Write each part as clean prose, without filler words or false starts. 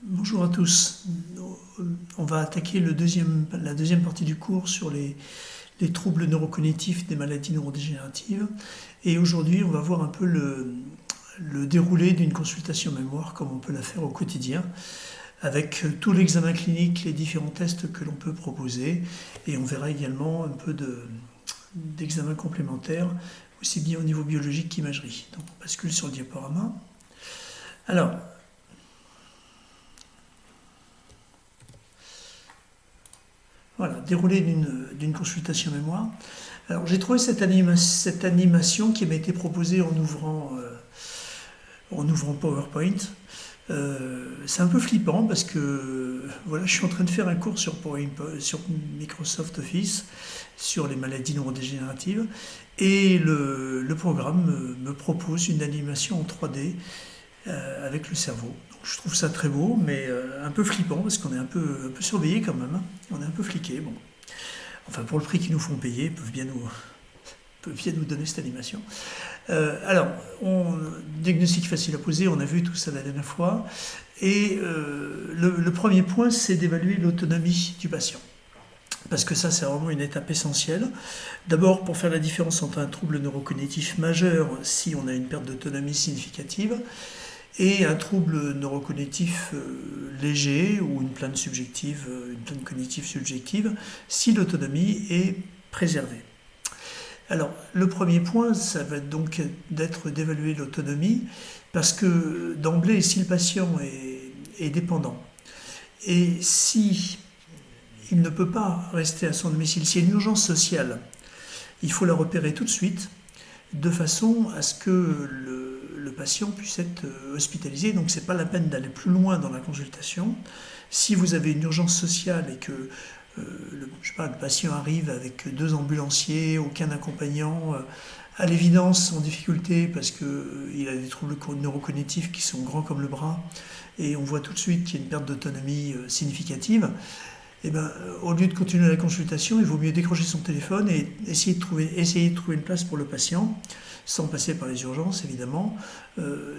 Bonjour à tous. On va attaquer la deuxième partie du cours sur les troubles neurocognitifs des maladies neurodégénératives. Et aujourd'hui, on va voir un peu le déroulé d'une consultation mémoire, comme on peut la faire au quotidien, avec tout l'examen clinique, les différents tests que l'on peut proposer. Et on verra également un peu d'examen complémentaires, aussi bien au niveau biologique qu'imagerie. Donc on bascule sur le diaporama. Alors, voilà, déroulé d'une consultation mémoire. Alors j'ai trouvé cette animation qui m'a été proposée en ouvrant PowerPoint. C'est un peu flippant parce que voilà, je suis en train de faire un cours sur Microsoft Office, sur les maladies neurodégénératives, et le programme me propose une animation en 3D avec le cerveau. Donc, je trouve ça très beau, mais un peu flippant parce qu'on est un peu surveillé quand même, hein. On est un peu fliqué. Bon. Enfin, pour le prix qu'ils nous font payer, ils peuvent bien nous donner cette animation. Alors, diagnostic facile à poser, on a vu tout ça la dernière fois. Et le premier point, c'est d'évaluer l'autonomie du patient. Parce que ça, c'est vraiment une étape essentielle. D'abord, pour faire la différence entre un trouble neurocognitif majeur, si on a une perte d'autonomie significative, et un trouble neurocognitif léger ou une plainte cognitive subjective, si l'autonomie est préservée. Alors, le premier point, ça va donc d'être d'évaluer l'autonomie, parce que d'emblée, si le patient est dépendant, et si il ne peut pas rester à son domicile, s'il y a une urgence sociale, il faut la repérer tout de suite, de façon à ce que le patient puisse être hospitalisé. Donc c'est pas la peine d'aller plus loin dans la consultation. Si vous avez une urgence sociale et que le patient arrive avec 2 ambulanciers, aucun accompagnant, à l'évidence en difficulté parce qu'il a des troubles neurocognitifs qui sont grands comme le bras, et on voit tout de suite qu'il y a une perte d'autonomie significative, et ben, au lieu de continuer la consultation, il vaut mieux décrocher son téléphone et essayer de trouver une place pour le patient, sans passer par les urgences évidemment,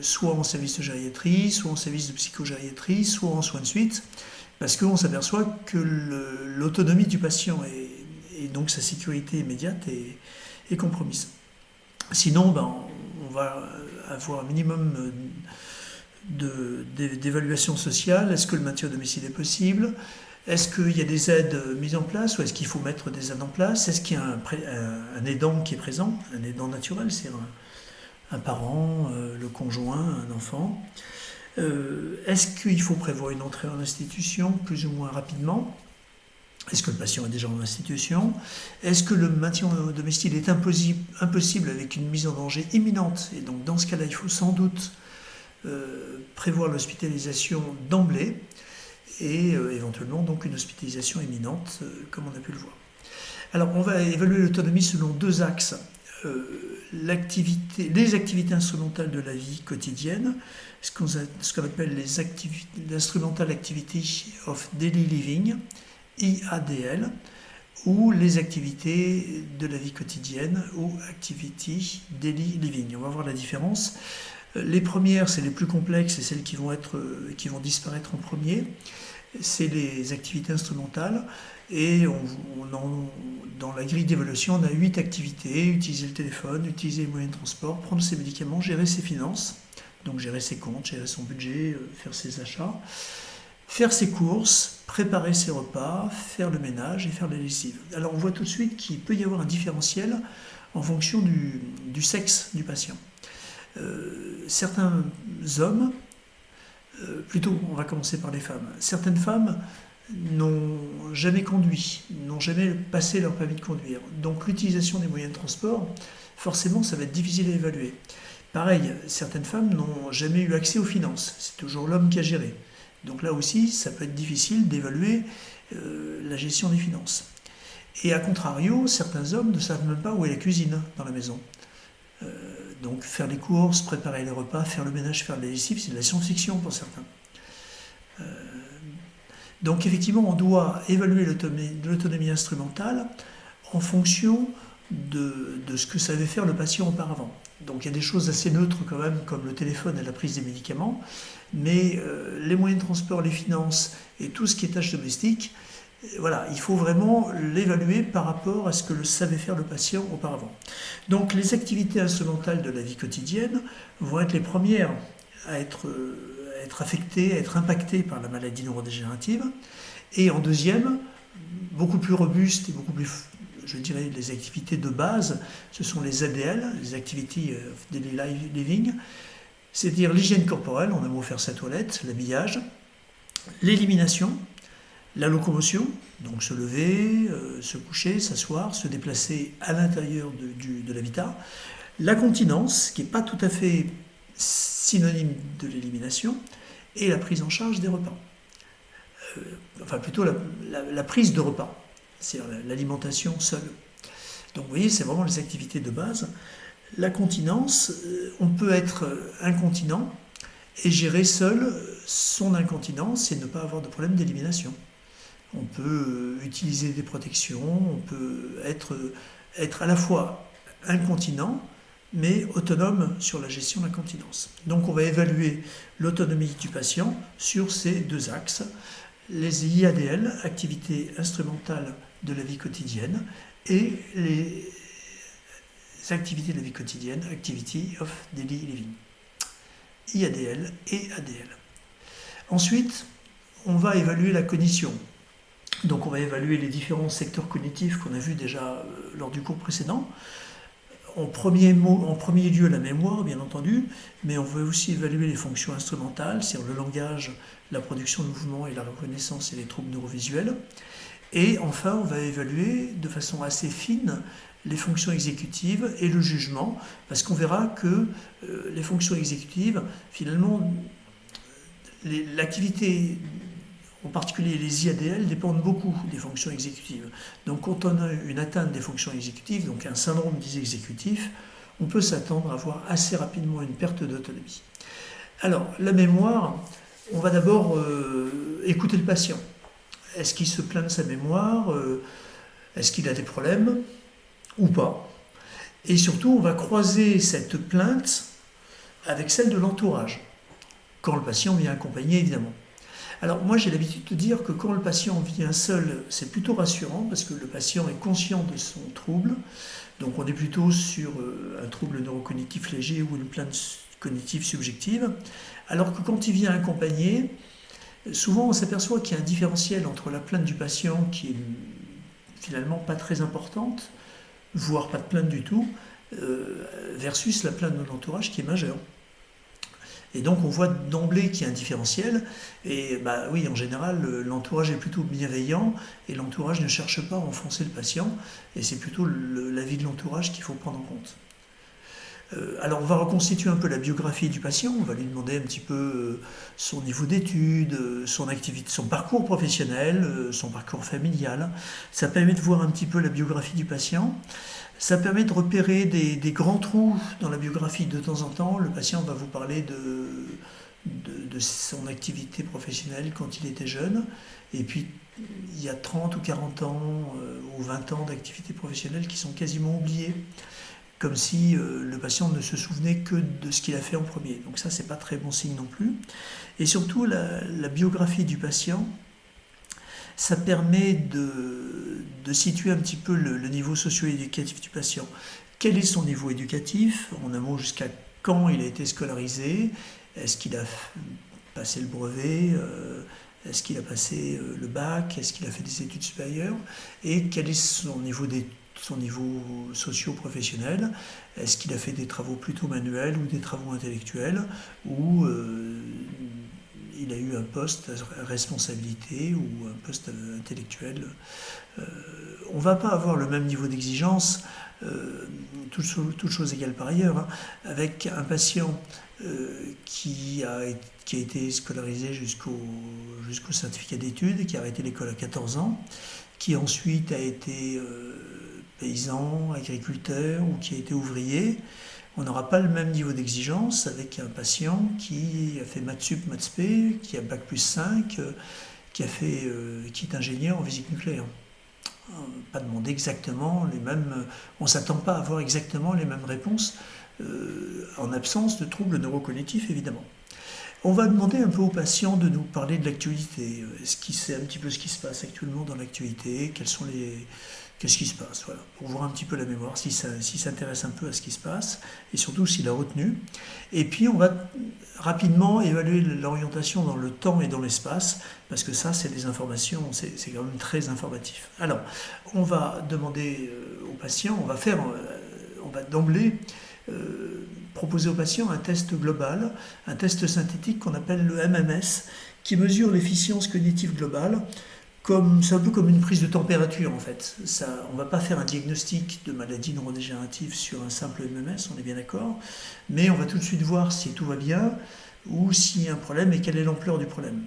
soit en service de gériatrie, soit en service de psychogériatrie, soit en soins de suite, parce qu'on s'aperçoit que l'autonomie du patient et donc sa sécurité immédiate est compromise. Sinon, ben, on va avoir un minimum d'évaluation sociale. Est-ce que le maintien au domicile est possible ? Est-ce qu'il y a des aides mises en place ou est-ce qu'il faut mettre des aides en place? Est-ce qu'il y a un aidant qui est présent? Un aidant naturel, c'est un parent, le conjoint, un enfant. Est-ce qu'il faut prévoir une entrée en institution plus ou moins rapidement? Est-ce que le patient est déjà en institution? Est-ce que le maintien au domicile est impossible avec une mise en danger imminente? Et donc dans ce cas-là, il faut sans doute prévoir l'hospitalisation d'emblée, et éventuellement donc une hospitalisation imminente, comme on a pu le voir. Alors on va évaluer l'autonomie selon 2 axes. Les activités instrumentales de la vie quotidienne, ce qu'on appelle l'Instrumental Activity of Daily Living, IADL, ou les activités de la vie quotidienne, ou Activity Daily Living. On va voir la différence. Les premières, c'est les plus complexes et celles qui vont disparaître en premier. C'est les activités instrumentales, et dans la grille d'évaluation, on a 8 activités: utiliser le téléphone, utiliser les moyens de transport, prendre ses médicaments, gérer ses finances, donc gérer ses comptes, gérer son budget, faire ses achats, faire ses courses, préparer ses repas, faire le ménage et faire la lessive. Alors on voit tout de suite qu'il peut y avoir un différentiel en fonction du sexe du patient. Certains hommes, plutôt on va commencer par les femmes, certaines femmes n'ont jamais conduit, n'ont jamais passé leur permis de conduire. Donc l'utilisation des moyens de transport, forcément ça va être difficile à évaluer. Pareil, certaines femmes n'ont jamais eu accès aux finances, c'est toujours l'homme qui a géré. Donc là aussi, ça peut être difficile d'évaluer la gestion des finances. Et à contrario, certains hommes ne savent même pas où est la cuisine dans la maison. Donc faire les courses, préparer les repas, faire le ménage, faire la lessive, c'est de la science-fiction pour certains. Donc effectivement, on doit évaluer l'autonomie instrumentale en fonction de ce que savait faire le patient auparavant. Donc il y a des choses assez neutres quand même, comme le téléphone et la prise des médicaments, mais les moyens de transport, les finances et tout ce qui est tâches domestiques, voilà, il faut vraiment l'évaluer par rapport à ce que savait faire le patient auparavant. Donc les activités instrumentales de la vie quotidienne vont être les premières à être affectées, à être impactées par la maladie neurodégénérative. Et en deuxième, beaucoup plus robuste et beaucoup plus, je dirais, les activités de base, ce sont les ADL, les Activities of Daily Living, c'est-à-dire l'hygiène corporelle, on a beau faire sa toilette, l'habillage, l'élimination, la locomotion, donc se lever, se coucher, s'asseoir, se déplacer à l'intérieur de l'habitat, la continence, qui n'est pas tout à fait synonyme de l'élimination, et la prise en charge des repas. Enfin plutôt la prise de repas, c'est-à-dire l'alimentation seule. Donc vous voyez, c'est vraiment les activités de base. La continence, on peut être incontinent et gérer seul son incontinence et ne pas avoir de problème d'élimination. On peut utiliser des protections, on peut être à la fois incontinent mais autonome sur la gestion de l'incontinence. Donc on va évaluer l'autonomie du patient sur ces deux axes. Les IADL, activités instrumentales de la vie quotidienne, et les activités de la vie quotidienne, Activity of Daily Living. IADL et ADL. Ensuite, on va évaluer la cognition. Donc on va évaluer les différents secteurs cognitifs qu'on a vus déjà lors du cours précédent. En premier lieu la mémoire, bien entendu, mais on va aussi évaluer les fonctions instrumentales, c'est-à-dire le langage, la production de mouvements et la reconnaissance et les troubles neurovisuels. Et enfin, on va évaluer de façon assez fine les fonctions exécutives et le jugement, parce qu'on verra que les fonctions exécutives, finalement, l'activité, en particulier les IADL, dépendent beaucoup des fonctions exécutives. Donc quand on a une atteinte des fonctions exécutives, donc un syndrome dysexécutif, on peut s'attendre à avoir assez rapidement une perte d'autonomie. Alors, la mémoire, on va d'abord écouter le patient. Est-ce qu'il se plaint de sa mémoire? Est-ce qu'il a des problèmes ou pas? Et surtout, on va croiser cette plainte avec celle de l'entourage, quand le patient vient accompagné, évidemment. Alors moi j'ai l'habitude de dire que quand le patient vient seul, c'est plutôt rassurant parce que le patient est conscient de son trouble. Donc on est plutôt sur un trouble neurocognitif léger ou une plainte cognitive subjective. Alors que quand il vient accompagné, souvent on s'aperçoit qu'il y a un différentiel entre la plainte du patient qui est finalement pas très importante, voire pas de plainte du tout, versus la plainte de l'entourage qui est majeure. Et donc on voit d'emblée qu'il y a un différentiel, et bah oui, en général, l'entourage est plutôt bienveillant, et l'entourage ne cherche pas à enfoncer le patient, et c'est plutôt l'avis de l'entourage qu'il faut prendre en compte. Alors on va reconstituer un peu la biographie du patient, on va lui demander un petit peu son niveau d'études, son activité, son parcours professionnel, son parcours familial. Ça permet de voir un petit peu la biographie du patient. Ça permet de repérer des grands trous dans la biographie. De temps en temps, le patient va vous parler de son activité professionnelle quand il était jeune, et puis il y a 30 ou 40 ans ou 20 ans d'activité professionnelle qui sont quasiment oubliés, comme si le patient ne se souvenait que de ce qu'il a fait en premier. Donc ça, c'est pas très bon signe non plus. Et surtout, la biographie du patient, ça permet de situer un petit peu le niveau socio-éducatif du patient. Quel est son niveau éducatif? En un mot, jusqu'à quand il a été scolarisé? Est-ce qu'il a passé le brevet? Est-ce qu'il a passé le bac? Est-ce qu'il a fait des études supérieures? Et quel est son niveau socio-professionnel? Est-ce qu'il a fait des travaux plutôt manuels ou des travaux intellectuels? Ou il a eu un poste à responsabilité ou un poste intellectuel? On ne va pas avoir le même niveau d'exigence, toute chose égale par ailleurs, hein, avec un patient qui a été scolarisé jusqu'au certificat d'études, qui a arrêté l'école à 14 ans, qui ensuite a été paysan, agriculteur ou qui a été ouvrier. On n'aura pas le même niveau d'exigence avec un patient qui a fait maths sup, maths spé, qui a bac plus 5, qui est ingénieur en physique nucléaire. Pas demander exactement les mêmes, on ne s'attend pas à avoir exactement les mêmes réponses en absence de troubles neurocognitifs, évidemment. On va demander un peu aux patients de nous parler de l'actualité, c'est un petit peu ce qui se passe actuellement dans l'actualité, qu'est-ce qui se passe, voilà, pour voir un petit peu la mémoire, s'il s'intéresse un peu à ce qui se passe, et surtout s'il a retenu. Et puis on va rapidement évaluer l'orientation dans le temps et dans l'espace, parce que ça, c'est des informations, c'est quand même très informatif. Alors, on va demander aux patients, on va d'emblée proposer aux patients un test global, un test synthétique qu'on appelle le MMS, qui mesure l'efficience cognitive globale. C'est un peu comme une prise de température en fait. On ne va pas faire un diagnostic de maladie neurodégénérative sur un simple MMS, on est bien d'accord, mais on va tout de suite voir si tout va bien ou s'il y a un problème et quelle est l'ampleur du problème.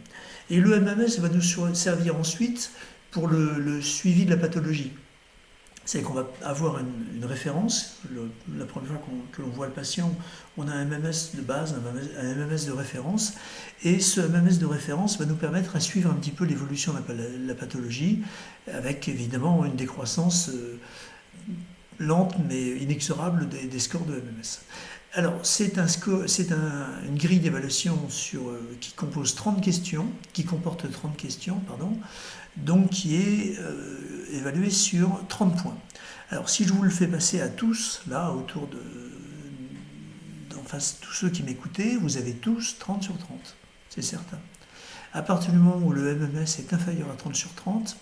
Et le MMS va nous servir ensuite pour le suivi de la pathologie. C'est qu'on va avoir une référence. La première fois que l'on voit le patient, on a un MMS de base, un MMS de référence, et ce MMS de référence va nous permettre à suivre un petit peu l'évolution de la pathologie, avec évidemment une décroissance lente mais inexorable des scores de MMS. Alors, c'est une grille d'évaluation qui comporte 30 questions, donc qui est évaluée sur 30 points. Alors, si je vous le fais passer à tous, là, en face, tous ceux qui m'écoutaient, vous avez tous 30 sur 30, c'est certain. À partir du moment où le MMS est inférieur à 30 sur 30,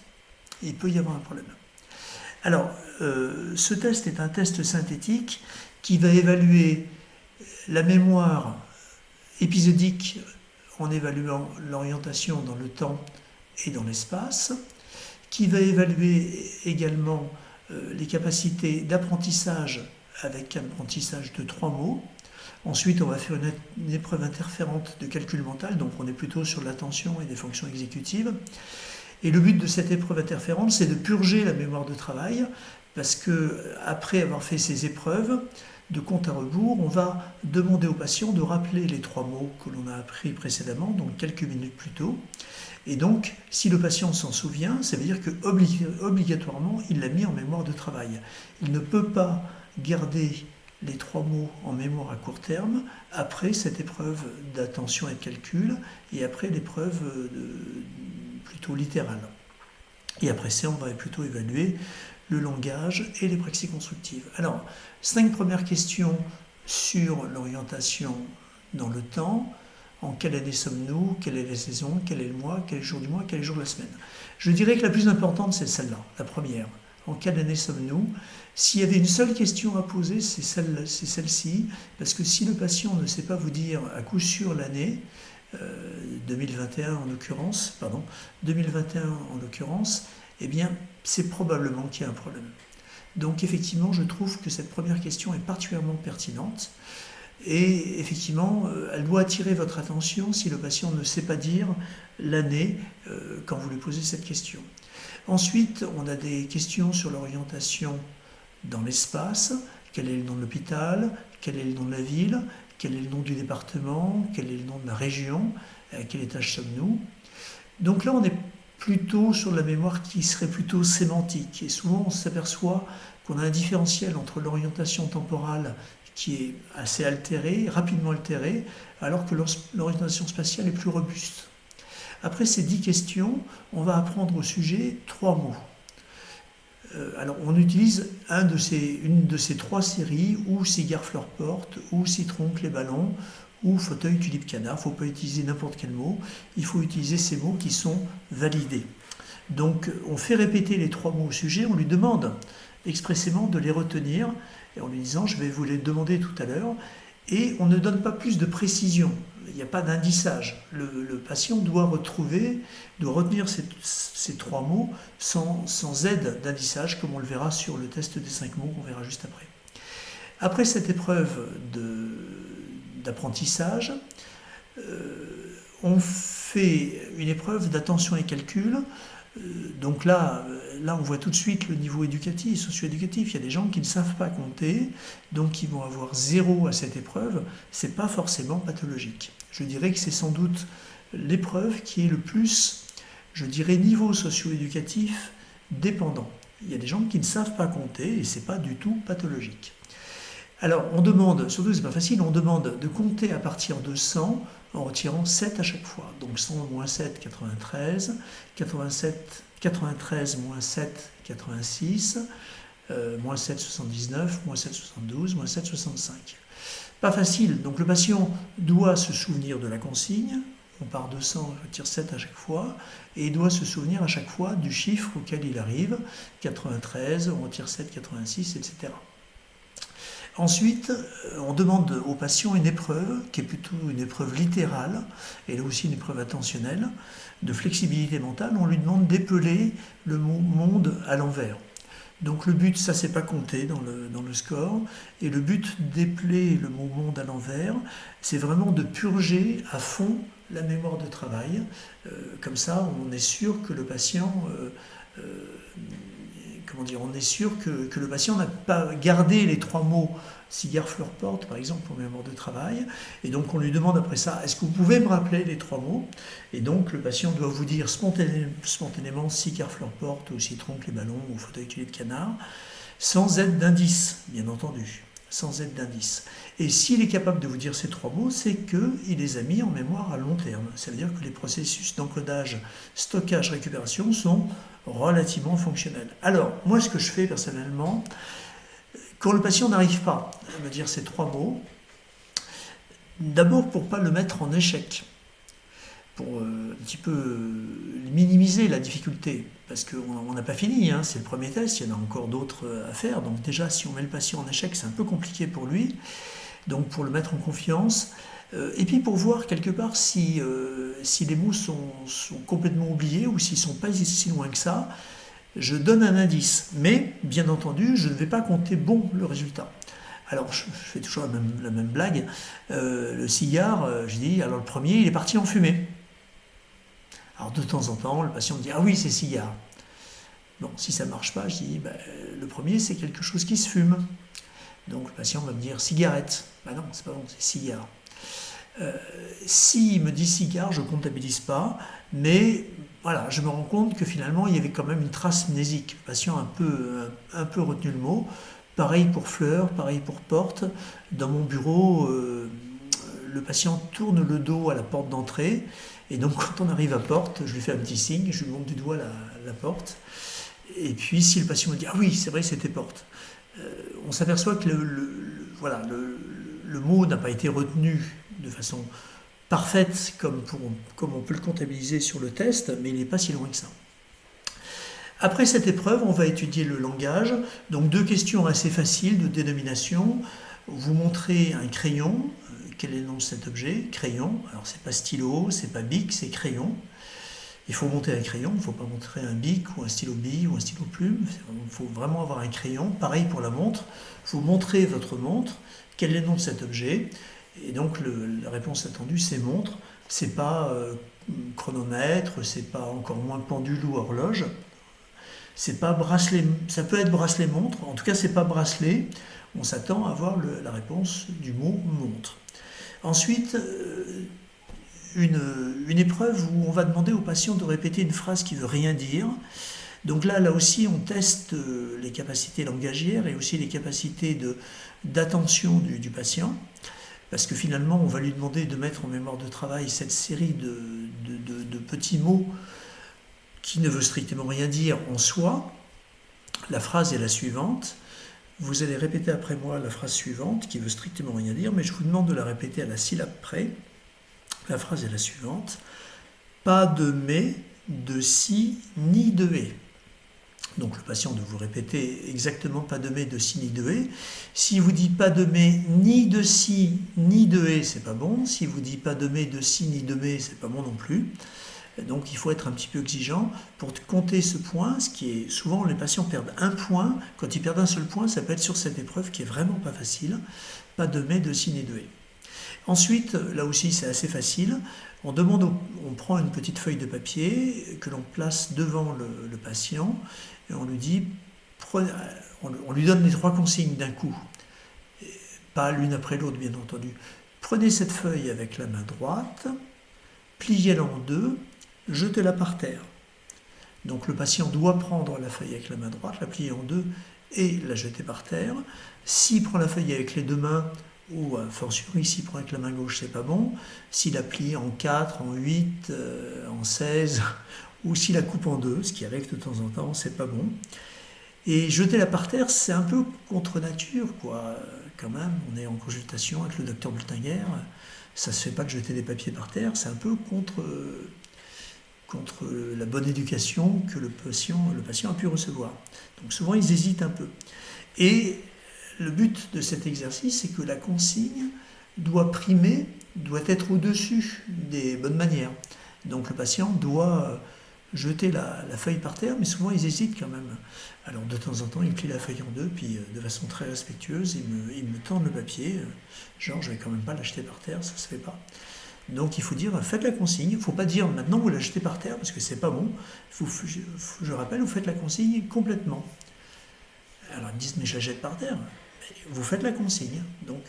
il peut y avoir un problème. Alors, ce test est un test synthétique qui va évaluer la mémoire épisodique en évaluant l'orientation dans le temps et dans l'espace, qui va évaluer également les capacités d'apprentissage avec un apprentissage de 3 mots. Ensuite, on va faire une épreuve interférente de calcul mental, donc on est plutôt sur l'attention et des fonctions exécutives. Et le but de cette épreuve interférente, c'est de purger la mémoire de travail, parce que après avoir fait ces épreuves de compte à rebours, on va demander au patient de rappeler les 3 mots que l'on a appris précédemment, donc quelques minutes plus tôt. Et donc, si le patient s'en souvient, ça veut dire que obligatoirement, il l'a mis en mémoire de travail. Il ne peut pas garder les 3 mots en mémoire à court terme après cette épreuve d'attention et de calcul et après l'épreuve plutôt littérale. Et après ça, on va plutôt évaluer le langage et les praxis constructives. Alors, 5 premières questions sur l'orientation dans le temps. En quelle année sommes-nous? Quelle est la saison? Quel est le mois? Quel est le jour du mois? Quel est le jour de la semaine? Je dirais que la plus importante, c'est celle-là, la première. En quelle année sommes-nous? S'il y avait une seule question à poser, c'est celle-ci, parce que si le patient ne sait pas vous dire à coup sûr l'année, 2021 en l'occurrence, eh bien, c'est probablement qu'il y a un problème. Donc effectivement, je trouve que cette première question est particulièrement pertinente. Et effectivement, elle doit attirer votre attention si le patient ne sait pas dire l'année quand vous lui posez cette question. Ensuite, on a des questions sur l'orientation dans l'espace. Quel est le nom de l'hôpital? Quel est le nom de la ville? Quel est le nom du département? Quel est le nom de la région? À quel étage sommes-nous? Donc là, on est plutôt sur de la mémoire qui serait plutôt sémantique. Et souvent, on s'aperçoit qu'on a un différentiel entre l'orientation temporale qui est assez altérée, rapidement altérée, alors que l'orientation spatiale est plus robuste. Après ces 10 questions, on va apprendre au sujet 3 mots. Alors, on utilise une de ces 3 séries, ou cigare fleur porte, ou citron clé ballon, ou fauteuil tulipe canard. Il ne faut pas utiliser n'importe quel mot, il faut utiliser ces mots qui sont validés. Donc, on fait répéter les 3 mots au sujet, on lui demande expressément de les retenir, et en lui disant « je vais vous les demander tout à l'heure », et on ne donne pas plus de précision, il n'y a pas d'indissage. Le patient doit retenir ces 3 mots sans aide d'indissage, comme on le verra sur le test des 5 mots qu'on verra juste après. Après cette épreuve d'apprentissage, on fait une épreuve d'attention et calcul. Donc là, on voit tout de suite le niveau éducatif, socio-éducatif. Il y a des gens qui ne savent pas compter, donc qui vont avoir 0 à cette épreuve. Ce n'est pas forcément pathologique. Je dirais que c'est sans doute l'épreuve qui est le plus, je dirais, niveau socio-éducatif dépendant. Il y a des gens qui ne savent pas compter et ce n'est pas du tout pathologique. Alors, on demande, surtout c'est pas facile, on demande de compter à partir de 100 en retirant 7 à chaque fois. Donc 100 moins 7, 93, 87, 93 moins 7, 86, moins 7, 79, moins 7, 72, moins 7, 65. Pas facile, donc le patient doit se souvenir de la consigne, on part de 100, on retire 7 à chaque fois, et il doit se souvenir à chaque fois du chiffre auquel il arrive, 93, on retire 7, 86, etc. Ensuite, on demande au patient une épreuve, qui est plutôt une épreuve littérale, et là aussi une épreuve attentionnelle, de flexibilité mentale. On lui demande d'épeler le mot monde à l'envers. Donc le but, ça c'est pas compté dans le score, et le but d'épeler le mot monde à l'envers, c'est vraiment de purger à fond la mémoire de travail. Comme ça, on est sûr que le patient... on est sûr que le patient n'a pas gardé les 3 mots cigare, fleur, porte, par exemple, en mémoire de travail. Et donc, on lui demande après ça, est-ce que vous pouvez me rappeler les 3 mots? Et donc, le patient doit vous dire spontanément cigare, fleur, porte, ou citron, clé, ballon, ou fauteuil, tuile de canard, sans aide d'indice, bien entendu. Sans aide d'indice. Et s'il est capable de vous dire ces 3 mots, c'est qu'il les a mis en mémoire à long terme. Ça veut dire que les processus d'encodage, stockage, récupération sont relativement fonctionnels. Alors, moi, ce que je fais personnellement, quand le patient n'arrive pas à me dire ces 3 mots, d'abord pour ne pas le mettre en échec, pour un petit peu minimiser la difficulté, parce qu'on n'a pas fini, hein, c'est le premier test, il y en a encore d'autres à faire, donc déjà si on met le patient en échec, c'est un peu compliqué pour lui, donc pour le mettre en confiance, et puis pour voir quelque part si les mots sont complètement oubliés ou s'ils ne sont pas si loin que ça, je donne un indice, mais bien entendu, je ne vais pas compter bon le résultat. Alors, je fais toujours la même blague. Le cigare, je dis, alors le premier, il est parti en fumée. Alors, de temps en temps, le patient me dit, ah oui, c'est cigare. Bon, si ça ne marche pas, je dis, le premier, c'est quelque chose qui se fume. Donc, le patient va me dire, cigarette. Non, c'est pas bon, c'est cigare. S'il me dit cigare, je ne comptabilise pas, mais voilà, je me rends compte que finalement, il y avait quand même une trace mnésique. Le patient a un peu retenu le mot. Pareil pour fleur, pareil pour porte. Dans mon bureau, le patient tourne le dos à la porte d'entrée. Et donc, quand on arrive à porte, je lui fais un petit signe, je lui montre du doigt la porte. Et puis, si le patient me dit « Ah oui, c'est vrai, c'était porte », on s'aperçoit que le mot n'a pas été retenu de façon parfaite comme on peut le comptabiliser sur le test, mais il n'est pas si loin que ça. Après cette épreuve, on va étudier le langage. Donc 2 questions assez faciles de dénomination. Vous montrez un crayon. Quel est le nom de cet objet? Crayon. Alors c'est pas stylo, c'est pas bic, c'est crayon. Il faut monter un crayon, il ne faut pas montrer un bic ou un stylo bille ou un stylo plume. Il faut vraiment avoir un crayon. Pareil pour la montre. Vous montrez votre montre. Quel est le nom de cet objet? Et donc la réponse attendue, c'est montre. C'est pas chronomètre, c'est pas encore moins pendule ou horloge. C'est pas bracelet, ça peut être bracelet montre, en tout cas c'est pas bracelet. On s'attend à avoir la réponse du mot montre. Ensuite, une épreuve où on va demander au patient de répéter une phrase qui veut rien dire. Donc là aussi, on teste les capacités langagières et aussi les capacités d'attention du patient. Parce que finalement, on va lui demander de mettre en mémoire de travail cette série de petits mots qui ne veut strictement rien dire en soi. La phrase est la suivante. Vous allez répéter après moi la phrase suivante, qui veut strictement rien dire, mais je vous demande de la répéter à la syllabe près. La phrase est la suivante. Pas de mais, de si, ni de et. Donc le patient doit vous répéter exactement pas de mais, de si, ni de et. Si vous dit pas de mais, ni de si, ni de et, c'est pas bon. Si vous dit pas de mais, de si, ni de mais, c'est pas bon non plus. Donc il faut être un petit peu exigeant pour compter ce point, ce qui est souvent les patients perdent un point. Quand ils perdent un seul point, ça peut être sur cette épreuve qui est vraiment pas facile. Pas de mais, de si, ni de et. Ensuite, là aussi c'est assez facile. On prend une petite feuille de papier que l'on place devant le patient et on lui dit, on lui donne les 3 consignes d'un coup, pas l'une après l'autre bien entendu. Prenez cette feuille avec la main droite, pliez-la en 2, jetez-la par terre. Donc le patient doit prendre la feuille avec la main droite, la plier en 2 et la jeter par terre. S'il prend la feuille avec les deux mains, ou a fortiori s'il prend avec la main gauche, c'est pas bon. S'il la plie en 4, en 8, en 16, ou s'il la coupe en deux, ce qui arrive de temps en temps, c'est pas bon. Et jeter la par terre, c'est un peu contre nature, quoi. Quand même, on est en consultation avec le docteur Bultinger, ça se fait pas de jeter des papiers par terre, c'est un peu contre la bonne éducation que le patient a pu recevoir. Donc souvent, ils hésitent un peu. Et le but de cet exercice, c'est que la consigne doit primer, doit être au-dessus des bonnes manières. Donc le patient doit jeter la feuille par terre, mais souvent ils hésitent quand même. Alors de temps en temps, ils plient la feuille en deux, puis de façon très respectueuse, ils me tendent le papier, genre je vais quand même pas l'acheter par terre, ça se fait pas. Donc il faut dire, faites la consigne, il ne faut pas dire maintenant vous la jetez par terre, parce que c'est pas bon. Je rappelle, vous faites la consigne complètement. Alors ils me disent, mais je la jette par terre. Mais vous faites la consigne, donc...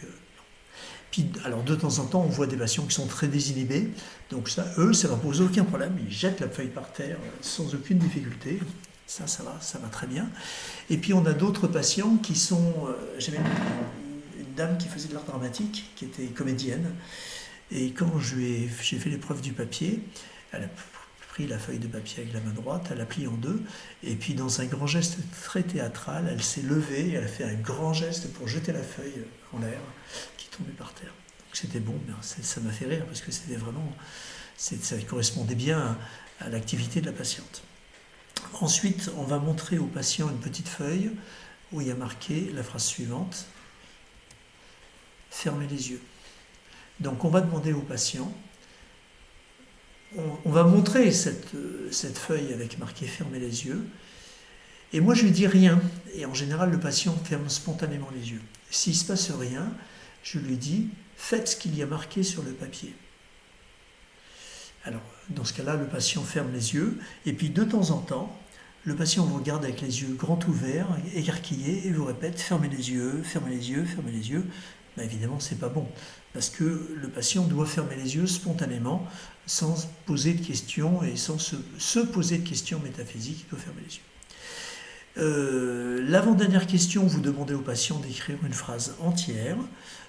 Puis, alors de temps en temps, on voit des patients qui sont très désinhibés, donc ça, eux, ça ne leur pose aucun problème, ils jettent la feuille par terre sans aucune difficulté, ça va très bien. Et puis on a d'autres patients qui sont... J'avais une dame qui faisait de l'art dramatique, qui était comédienne, et quand j'ai fait l'épreuve du papier, elle a pris la feuille de papier avec la main droite, elle l'a pliée en deux, et puis dans un grand geste très théâtral, elle s'est levée, elle a fait un grand geste pour jeter la feuille en l'air, tombé par terre. Donc c'était bon, ça m'a fait rire parce que c'était vraiment, ça correspondait bien à l'activité de la patiente. Ensuite, on va montrer au patient une petite feuille où il y a marqué la phrase suivante, fermez les yeux. Donc on va demander au patient, on va montrer cette feuille avec marqué fermez les yeux, et moi je lui dis rien, et en général le patient ferme spontanément les yeux. S'il ne se passe rien, je lui dis, faites ce qu'il y a marqué sur le papier. Alors, dans ce cas-là, le patient ferme les yeux, et puis de temps en temps, le patient vous regarde avec les yeux grands ouverts, écarquillés, et vous répète, fermez les yeux, fermez les yeux, fermez les yeux. Ben évidemment, c'est pas bon, parce que le patient doit fermer les yeux spontanément, sans poser de questions, et sans se poser de questions métaphysiques, il doit fermer les yeux. L'avant-dernière question, vous demandez au patient d'écrire une phrase entière.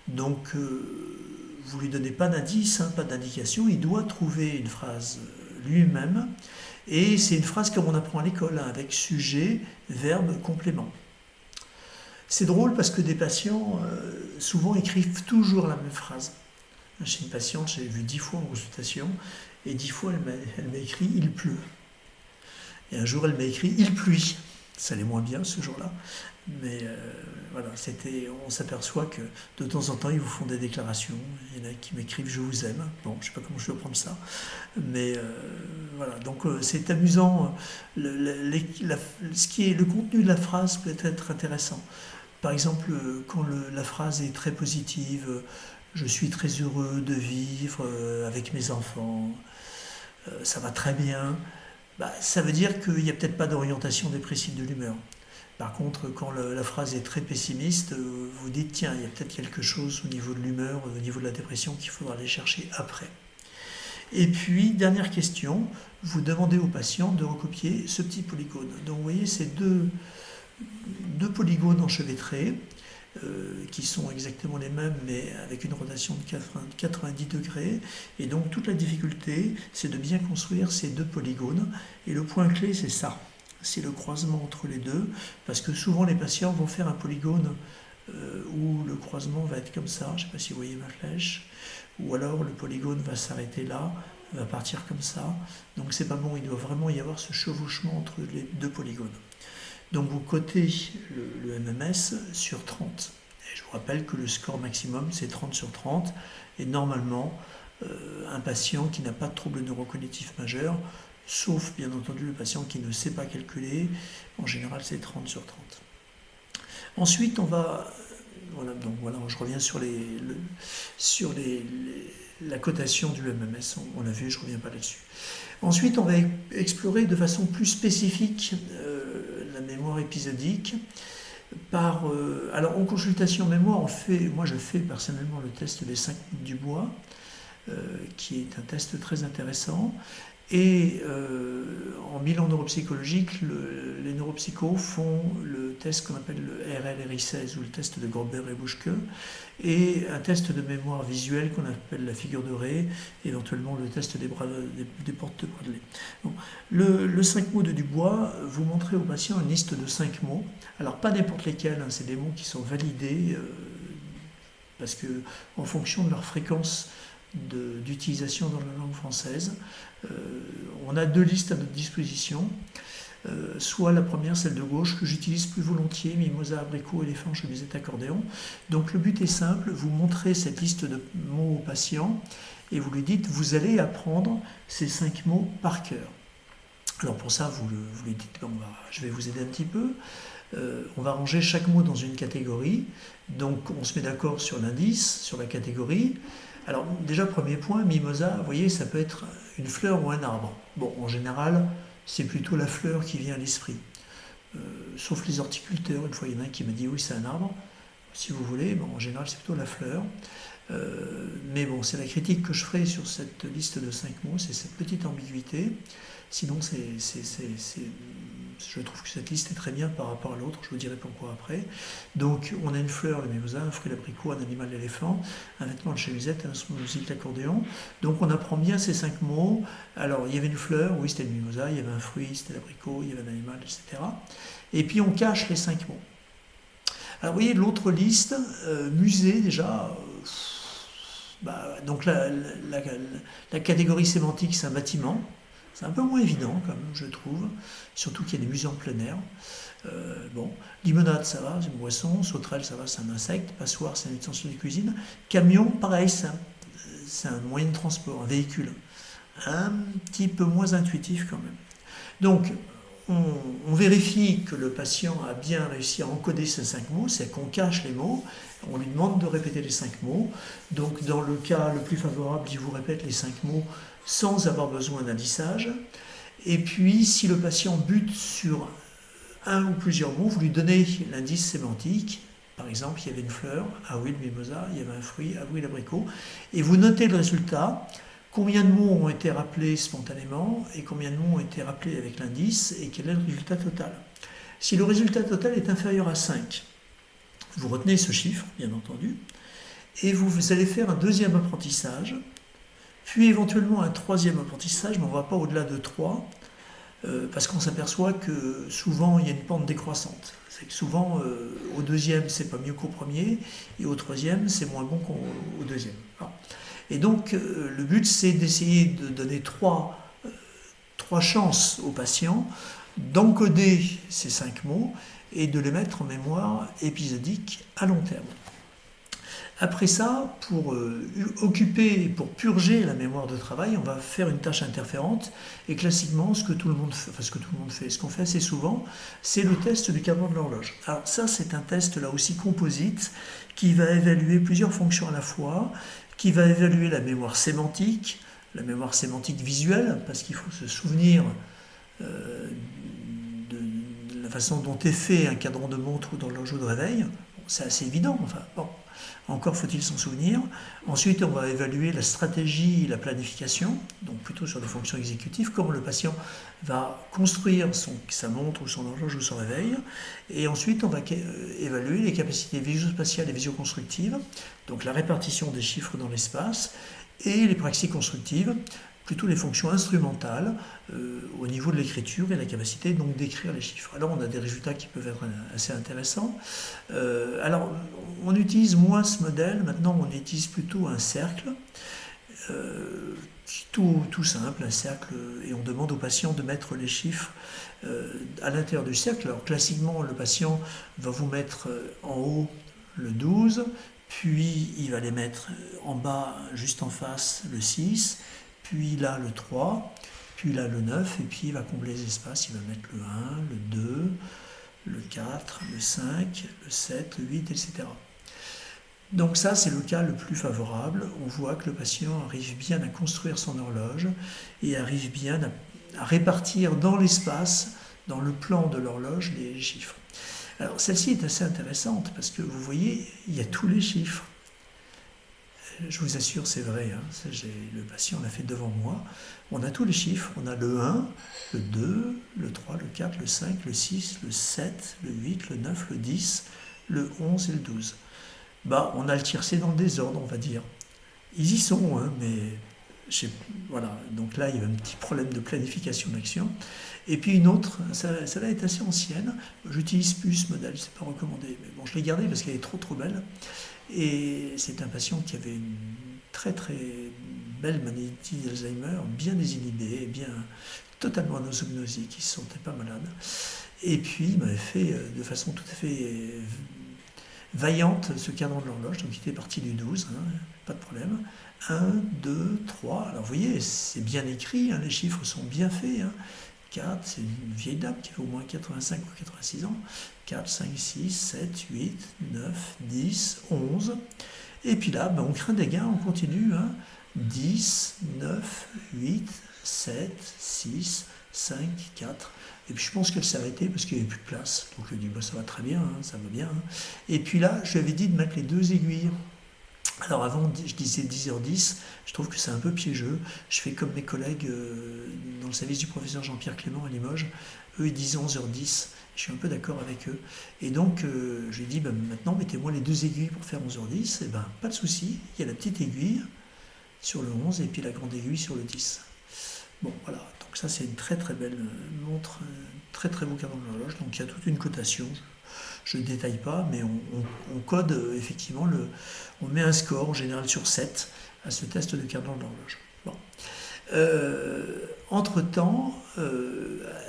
Donc, vous ne lui donnez pas d'indice, pas d'indication. Il doit trouver une phrase lui-même. Et c'est une phrase comme on apprend à l'école, avec sujet, verbe, complément. C'est drôle parce que des patients, souvent, écrivent toujours la même phrase. Chez une patiente, j'ai vu 10 fois en consultation, et 10 fois, elle m'a écrit « il pleut ». Et un jour, elle m'a écrit « il pluie ». Ça allait moins bien ce jour-là, mais voilà, on s'aperçoit que de temps en temps ils vous font des déclarations, il y en a qui m'écrivent je vous aime, bon je sais pas comment je dois prendre ça, mais voilà, donc c'est amusant, ce qui est le contenu de la phrase peut être intéressant. Par exemple, quand la phrase est très positive, je suis très heureux de vivre avec mes enfants, ça va très bien. Ça veut dire qu'il n'y a peut-être pas d'orientation dépressive de l'humeur. Par contre, quand la phrase est très pessimiste, vous dites, tiens, il y a peut-être quelque chose au niveau de l'humeur, au niveau de la dépression qu'il faudra aller chercher après. Et puis, dernière question, vous demandez au patient de recopier ce petit polygone. Donc vous voyez, c'est deux polygones enchevêtrés, qui sont exactement les mêmes, mais avec une rotation de 90 degrés. Et donc toute la difficulté, c'est de bien construire ces deux polygones. Et le point clé, c'est ça. C'est le croisement entre les deux, parce que souvent les patients vont faire un polygone où le croisement va être comme ça, je ne sais pas si vous voyez ma flèche, ou alors le polygone va s'arrêter là, va partir comme ça. Donc c'est pas bon, il doit vraiment y avoir ce chevauchement entre les deux polygones. Donc vous cotez le MMS sur 30. Et je vous rappelle que le score maximum c'est 30 sur 30. Et normalement, un patient qui n'a pas de trouble neurocognitif majeur, sauf bien entendu le patient qui ne sait pas calculer, en général c'est 30 sur 30. Ensuite on va... Voilà, je reviens sur la cotation du MMS, on l'a vu, je ne reviens pas là-dessus. Ensuite, on va explorer de façon plus spécifique la mémoire épisodique. Alors, en consultation mémoire, moi je fais personnellement le test des 5 minutes du bois, qui est un test très intéressant. Et en bilan neuropsychologique, les neuropsychos font le test qu'on appelle le RLRI-16 ou le test de Grobert et Buschke, et un test de mémoire visuelle qu'on appelle la figure de Rey, éventuellement le test des portes de Bradley. Bon. Le 5 mots de Dubois, vous montrez au patient une liste de 5 mots. Alors pas n'importe lesquels, hein, c'est des mots qui sont validés parce que en fonction de leur fréquence d'utilisation dans la langue française, on a 2 listes à notre disposition. Soit la première, celle de gauche, que j'utilise plus volontiers, mimosa, abricot, éléphant, chemisette, accordéon. Donc le but est simple, vous montrez cette liste de mots au patient et vous lui dites, vous allez apprendre ces 5 mots par cœur. Alors pour ça, vous lui dites, bon, je vais vous aider un petit peu. On va ranger chaque mot dans une catégorie. Donc on se met d'accord sur l'indice, sur la catégorie. Alors déjà, premier point, mimosa, vous voyez, ça peut être une fleur ou un arbre. Bon, en général, c'est plutôt la fleur qui vient à l'esprit. Sauf les horticulteurs, une fois il y en a un qui m'a dit oui, c'est un arbre, si vous voulez, bon, en général c'est plutôt la fleur. Mais bon, c'est la critique que je ferai sur cette liste de 5 mots, c'est cette petite ambiguïté. Sinon, je trouve que cette liste est très bien par rapport à l'autre, je vous dirai pourquoi après. Donc, on a une fleur, le mimosa, un fruit, l'abricot, un animal, l'éléphant, un vêtement, le chemisette, un instrument de musique, l'accordéon. Donc, on apprend bien ces 5 mots. Alors, il y avait une fleur, oui, c'était le mimosa, il y avait un fruit, c'était l'abricot, il y avait un animal, etc. Et puis, on cache les 5 mots. Alors, vous voyez, l'autre liste, musée, déjà... donc, la catégorie sémantique, c'est un bâtiment. C'est un peu moins évident, quand même, je trouve. Surtout qu'il y a des musées en plein air. Bon, limonade, ça va, c'est une boisson. Sauterelle, ça va, c'est un insecte. Passoire, c'est un ustensile de cuisine. Camion, pareil, c'est un moyen de transport, un véhicule. Un petit peu moins intuitif, quand même. Donc, on vérifie que le patient a bien réussi à encoder ces 5 mots, c'est qu'on cache les mots, on lui demande de répéter les 5 mots. Donc, dans le cas le plus favorable, il vous répète les 5 mots sans avoir besoin d'un lissage. Et puis, si le patient bute sur un ou plusieurs mots, vous lui donnez l'indice sémantique. Par exemple, il y avait une fleur, ah oui, le mimosa, il y avait un fruit, ah oui, l'abricot. Et vous notez le résultat, combien de mots ont été rappelés spontanément et combien de mots ont été rappelés avec l'indice et quel est le résultat total. Si le résultat total est inférieur à 5, vous retenez ce chiffre, bien entendu, et vous allez faire un deuxième apprentissage, puis éventuellement un troisième apprentissage, mais on ne va pas au-delà de 3, parce qu'on s'aperçoit que souvent il y a une pente décroissante. C'est que souvent au deuxième c'est pas mieux qu'au premier, et au troisième c'est moins bon qu'au deuxième. Alors, et donc le but c'est d'essayer de donner trois chances aux patients d'encoder ces 5 mots et de les mettre en mémoire épisodique à long terme. Après ça, pour occuper, pour purger la mémoire de travail, on va faire une tâche interférente. Et classiquement, ce qu'on fait assez souvent, c'est le test du cadran de l'horloge. Alors ça, c'est un test là aussi composite qui va évaluer plusieurs fonctions à la fois, qui va évaluer la mémoire sémantique visuelle, parce qu'il faut se souvenir de la façon dont est fait un cadran de montre ou d'horloge de réveil. Bon, c'est assez évident, enfin bon. Encore faut-il s'en souvenir. Ensuite, on va évaluer la stratégie et la planification, donc plutôt sur des fonctions exécutives, comment le patient va construire sa montre ou son horloge ou son réveil. Et ensuite, on va évaluer les capacités visuospatiales et visioconstructives, donc la répartition des chiffres dans l'espace, et les praxies constructives, plutôt les fonctions instrumentales au niveau de l'écriture et la capacité donc d'écrire les chiffres. Alors on a des résultats qui peuvent être assez intéressants. Alors on utilise moins ce modèle, maintenant on utilise plutôt un cercle, tout simple, un cercle, et on demande au patient de mettre les chiffres à l'intérieur du cercle. Alors classiquement le patient va vous mettre en haut le 12, puis il va les mettre en bas, juste en face, le 6, puis là le 3, puis là le 9, et puis il va combler les espaces, il va mettre le 1, le 2, le 4, le 5, le 7, le 8, etc. Donc ça, c'est le cas le plus favorable. On voit que le patient arrive bien à construire son horloge et arrive bien à répartir dans l'espace, dans le plan de l'horloge, les chiffres. Alors celle-ci est assez intéressante parce que vous voyez, il y a tous les chiffres. Je vous assure, c'est vrai, hein. Le patient l'a fait devant moi. On a tous les chiffres. On a le 1, le 2, le 3, le 4, le 5, le 6, le 7, le 8, le 9, le 10, le 11 et le 12. Bah, on a le tiercé dans le désordre, on va dire. Ils y sont, hein, mais voilà. Donc là, il y a un petit problème de planification d'action. Et puis une autre, celle-là est assez ancienne. J'utilise plus ce modèle, c'est pas recommandé. Mais bon, je l'ai gardée parce qu'elle est trop belle. Et c'est un patient qui avait une très très belle maladie d'Alzheimer, bien désinhibée, bien totalement anosognosée, qui se sentait pas malade. Et puis il m'avait fait de façon tout à fait vaillante ce cadran de l'horloge, donc il était parti du 12, hein, pas de problème. 1, 2, 3, alors vous voyez, c'est bien écrit, hein, les chiffres sont bien faits. Hein. 4, c'est une vieille dame qui fait au moins 85 ou 86 ans. 4, 5, 6, 7, 8, 9, 10, 11. Et puis là, on craint des gains, on continue. Hein. 10, 9, 8, 7, 6, 5, 4. Et puis je pense qu'elle s'est arrêtée parce qu'il n'y avait plus de place. Donc je lui ai dit, ça va très bien, hein, ça va bien. Hein. Et puis là, je lui avais dit de mettre les 2 aiguilles. Alors avant, je disais 10h10, je trouve que c'est un peu piégeux. Je fais comme mes collègues dans le service du professeur Jean-Pierre Clément à Limoges. Eux, ils disent 11h10. Je suis un peu d'accord avec eux. Et donc, je lui ai dit, maintenant, mettez-moi les 2 aiguilles pour faire 11h10. Et pas de souci, il y a la petite aiguille sur le 11 et puis la grande aiguille sur le 10. Bon, voilà. Donc ça, c'est une très très belle montre, très très beau cadran de l'horloge. Donc il y a toute une cotation. Je ne détaille pas, mais on code effectivement, on met un score en général sur 7 à ce test de cadran de l'horloge. Bon. Entre-temps,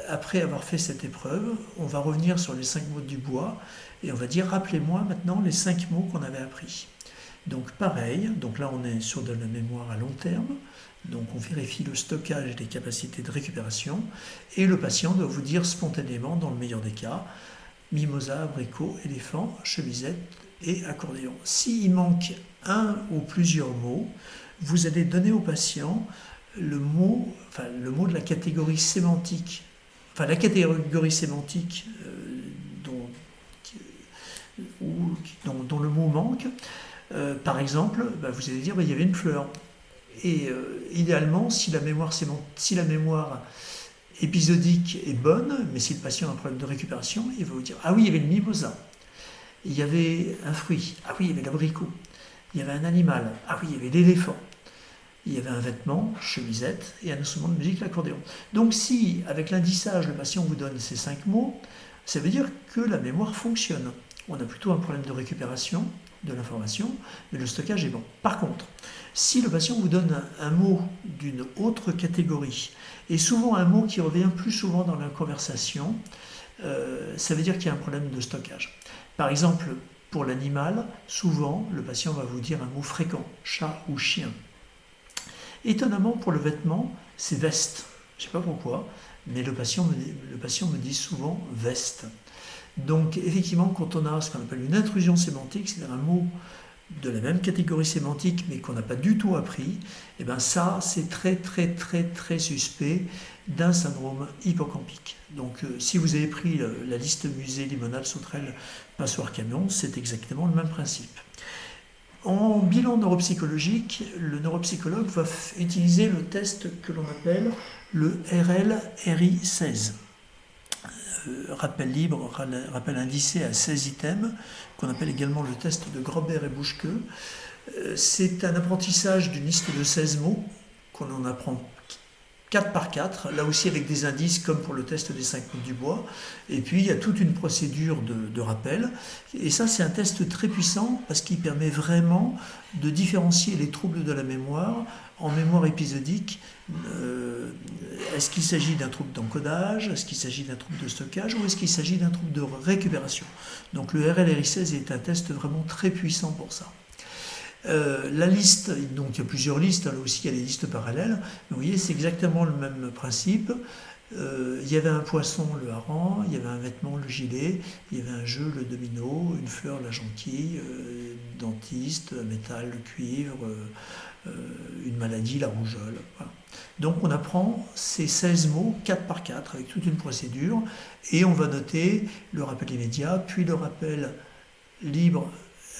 après avoir fait cette épreuve, on va revenir sur les 5 mots du bois et on va dire, rappelez-moi maintenant les 5 mots qu'on avait appris. Donc pareil, donc là on est sur de la mémoire à long terme, donc on vérifie le stockage et les capacités de récupération, et le patient doit vous dire spontanément, dans le meilleur des cas, mimosa, abricot, éléphant, chemisette et accordéon. S'il manque un ou plusieurs mots, vous allez donner au patient le mot de la catégorie sémantique, la catégorie sémantique dont le mot manque. Par exemple, vous allez dire il y avait une fleur. Et idéalement, si la mémoire épisodique est bonne, mais si le patient a un problème de récupération, il va vous dire ah oui, il y avait le mimosa, il y avait un fruit, ah oui, il y avait l'abricot, il y avait un animal, ah oui, il y avait l'éléphant, il y avait un vêtement, chemisette, et un instrument de musique, l'accordéon. Donc si, avec l'indissage, le patient vous donne ces 5 mots, ça veut dire que la mémoire fonctionne. On a plutôt un problème de récupération de l'information, mais le stockage est bon. Par contre, si le patient vous donne un mot d'une autre catégorie, et souvent un mot qui revient plus souvent dans la conversation, ça veut dire qu'il y a un problème de stockage. Par exemple, pour l'animal, souvent, le patient va vous dire un mot fréquent, chat ou chien. Étonnamment, pour le vêtement, c'est veste. Je ne sais pas pourquoi, mais le patient me dit souvent veste. Donc, effectivement, quand on a ce qu'on appelle une intrusion sémantique, c'est-à-dire un mot de la même catégorie sémantique, mais qu'on n'a pas du tout appris, et ça, c'est très, très, très, très suspect d'un syndrome hippocampique. Donc, si vous avez pris la liste musée, limonade, sauterelle, passoire, camion, c'est exactement le même principe. En bilan neuropsychologique, le neuropsychologue va utiliser le test que l'on appelle le RL-RI16. Rappel libre, rappel indicé à 16 items, qu'on appelle également le test de Grobert et Bouchke. C'est un apprentissage d'une liste de 16 mots, qu'on en apprend 4 par 4, là aussi avec des indices comme pour le test des 5 mots du bois. Et puis il y a toute une procédure de rappel. Et ça, c'est un test très puissant parce qu'il permet vraiment de différencier les troubles de la mémoire en mémoire épisodique. Est-ce qu'il s'agit d'un trouble d'encodage? Est-ce qu'il s'agit d'un trouble de stockage? Ou est-ce qu'il s'agit d'un trouble de récupération? Donc le RL-RI16 est un test vraiment très puissant pour ça. La liste, donc il y a plusieurs listes, là aussi il y a des listes parallèles, mais vous voyez c'est exactement le même principe. Il y avait un poisson, le hareng, il y avait un vêtement, le gilet, il y avait un jeu, le domino, une fleur, la jonquille, dentiste, un métal, le cuivre, une maladie, la rougeole. Voilà. Donc on apprend ces 16 mots 4 par 4 avec toute une procédure et on va noter le rappel immédiat, puis le rappel libre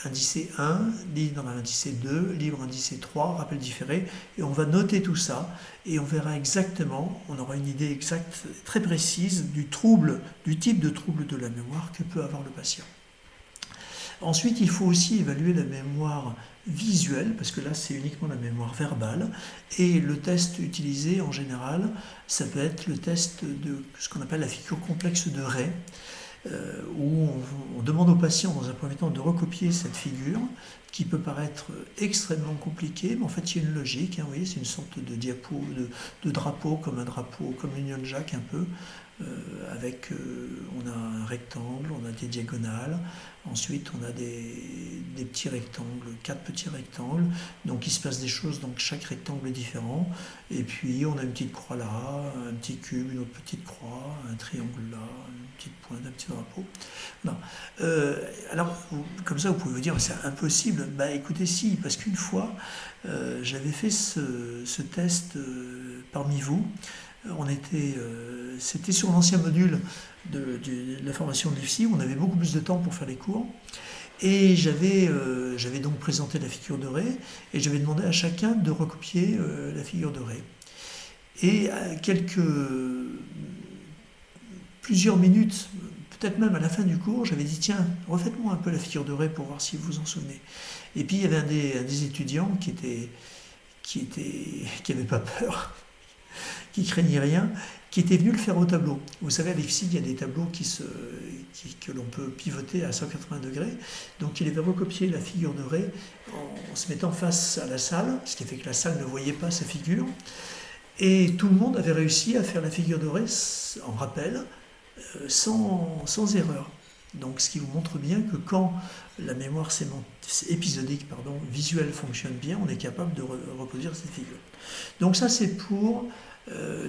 indice 1, libre indice 2, libre indice 3, rappel différé, et on va noter tout ça, et on verra exactement, on aura une idée exacte, très précise du trouble, du type de trouble de la mémoire que peut avoir le patient. Ensuite, il faut aussi évaluer la mémoire visuelle, parce que là, c'est uniquement la mémoire verbale. Et le test utilisé, en général, ça peut être le test de ce qu'on appelle la figure complexe de Ray, où on demande au patient, dans un premier temps, de recopier cette figure, qui peut paraître extrêmement compliquée, mais en fait, il y a une logique. Vous voyez, c'est une sorte de diapo, de drapeau, comme un drapeau, comme Union Jack un peu, avec, on a un rectangle, on a des diagonales, ensuite on a des petits rectangles, 4 petits rectangles, donc il se passe des choses dans chaque rectangle est différent, et puis on a une petite croix là, un petit cube, une autre petite croix, un triangle là, une petite pointe, un petit drapeau. Non. Alors, comme ça, vous pouvez vous dire, c'est impossible. Bah écoutez, si, parce qu'une fois, j'avais fait ce test parmi vous. C'était sur l'ancien module de la formation de l'IFSI, où on avait beaucoup plus de temps pour faire les cours. Et j'avais donc présenté la figure de Ray, et j'avais demandé à chacun de recopier la figure de Ray. Et plusieurs minutes, peut-être même à la fin du cours, j'avais dit, tiens, refaites-moi un peu la figure de Ray pour voir si vous vous en souvenez. Et puis il y avait un des étudiants qui avait pas peur, qui craignait rien, qui était venu le faire au tableau. Vous savez, à l'IFSI, il y a des tableaux que l'on peut pivoter à 180 degrés. Donc il avait recopié la figure de Ray en se mettant face à la salle, ce qui fait que la salle ne voyait pas sa figure. Et tout le monde avait réussi à faire la figure de Ray en rappel, sans erreur. Donc ce qui vous montre bien que quand la mémoire épisodique visuelle fonctionne bien, on est capable de reproduire cette figure. Donc ça, c'est pour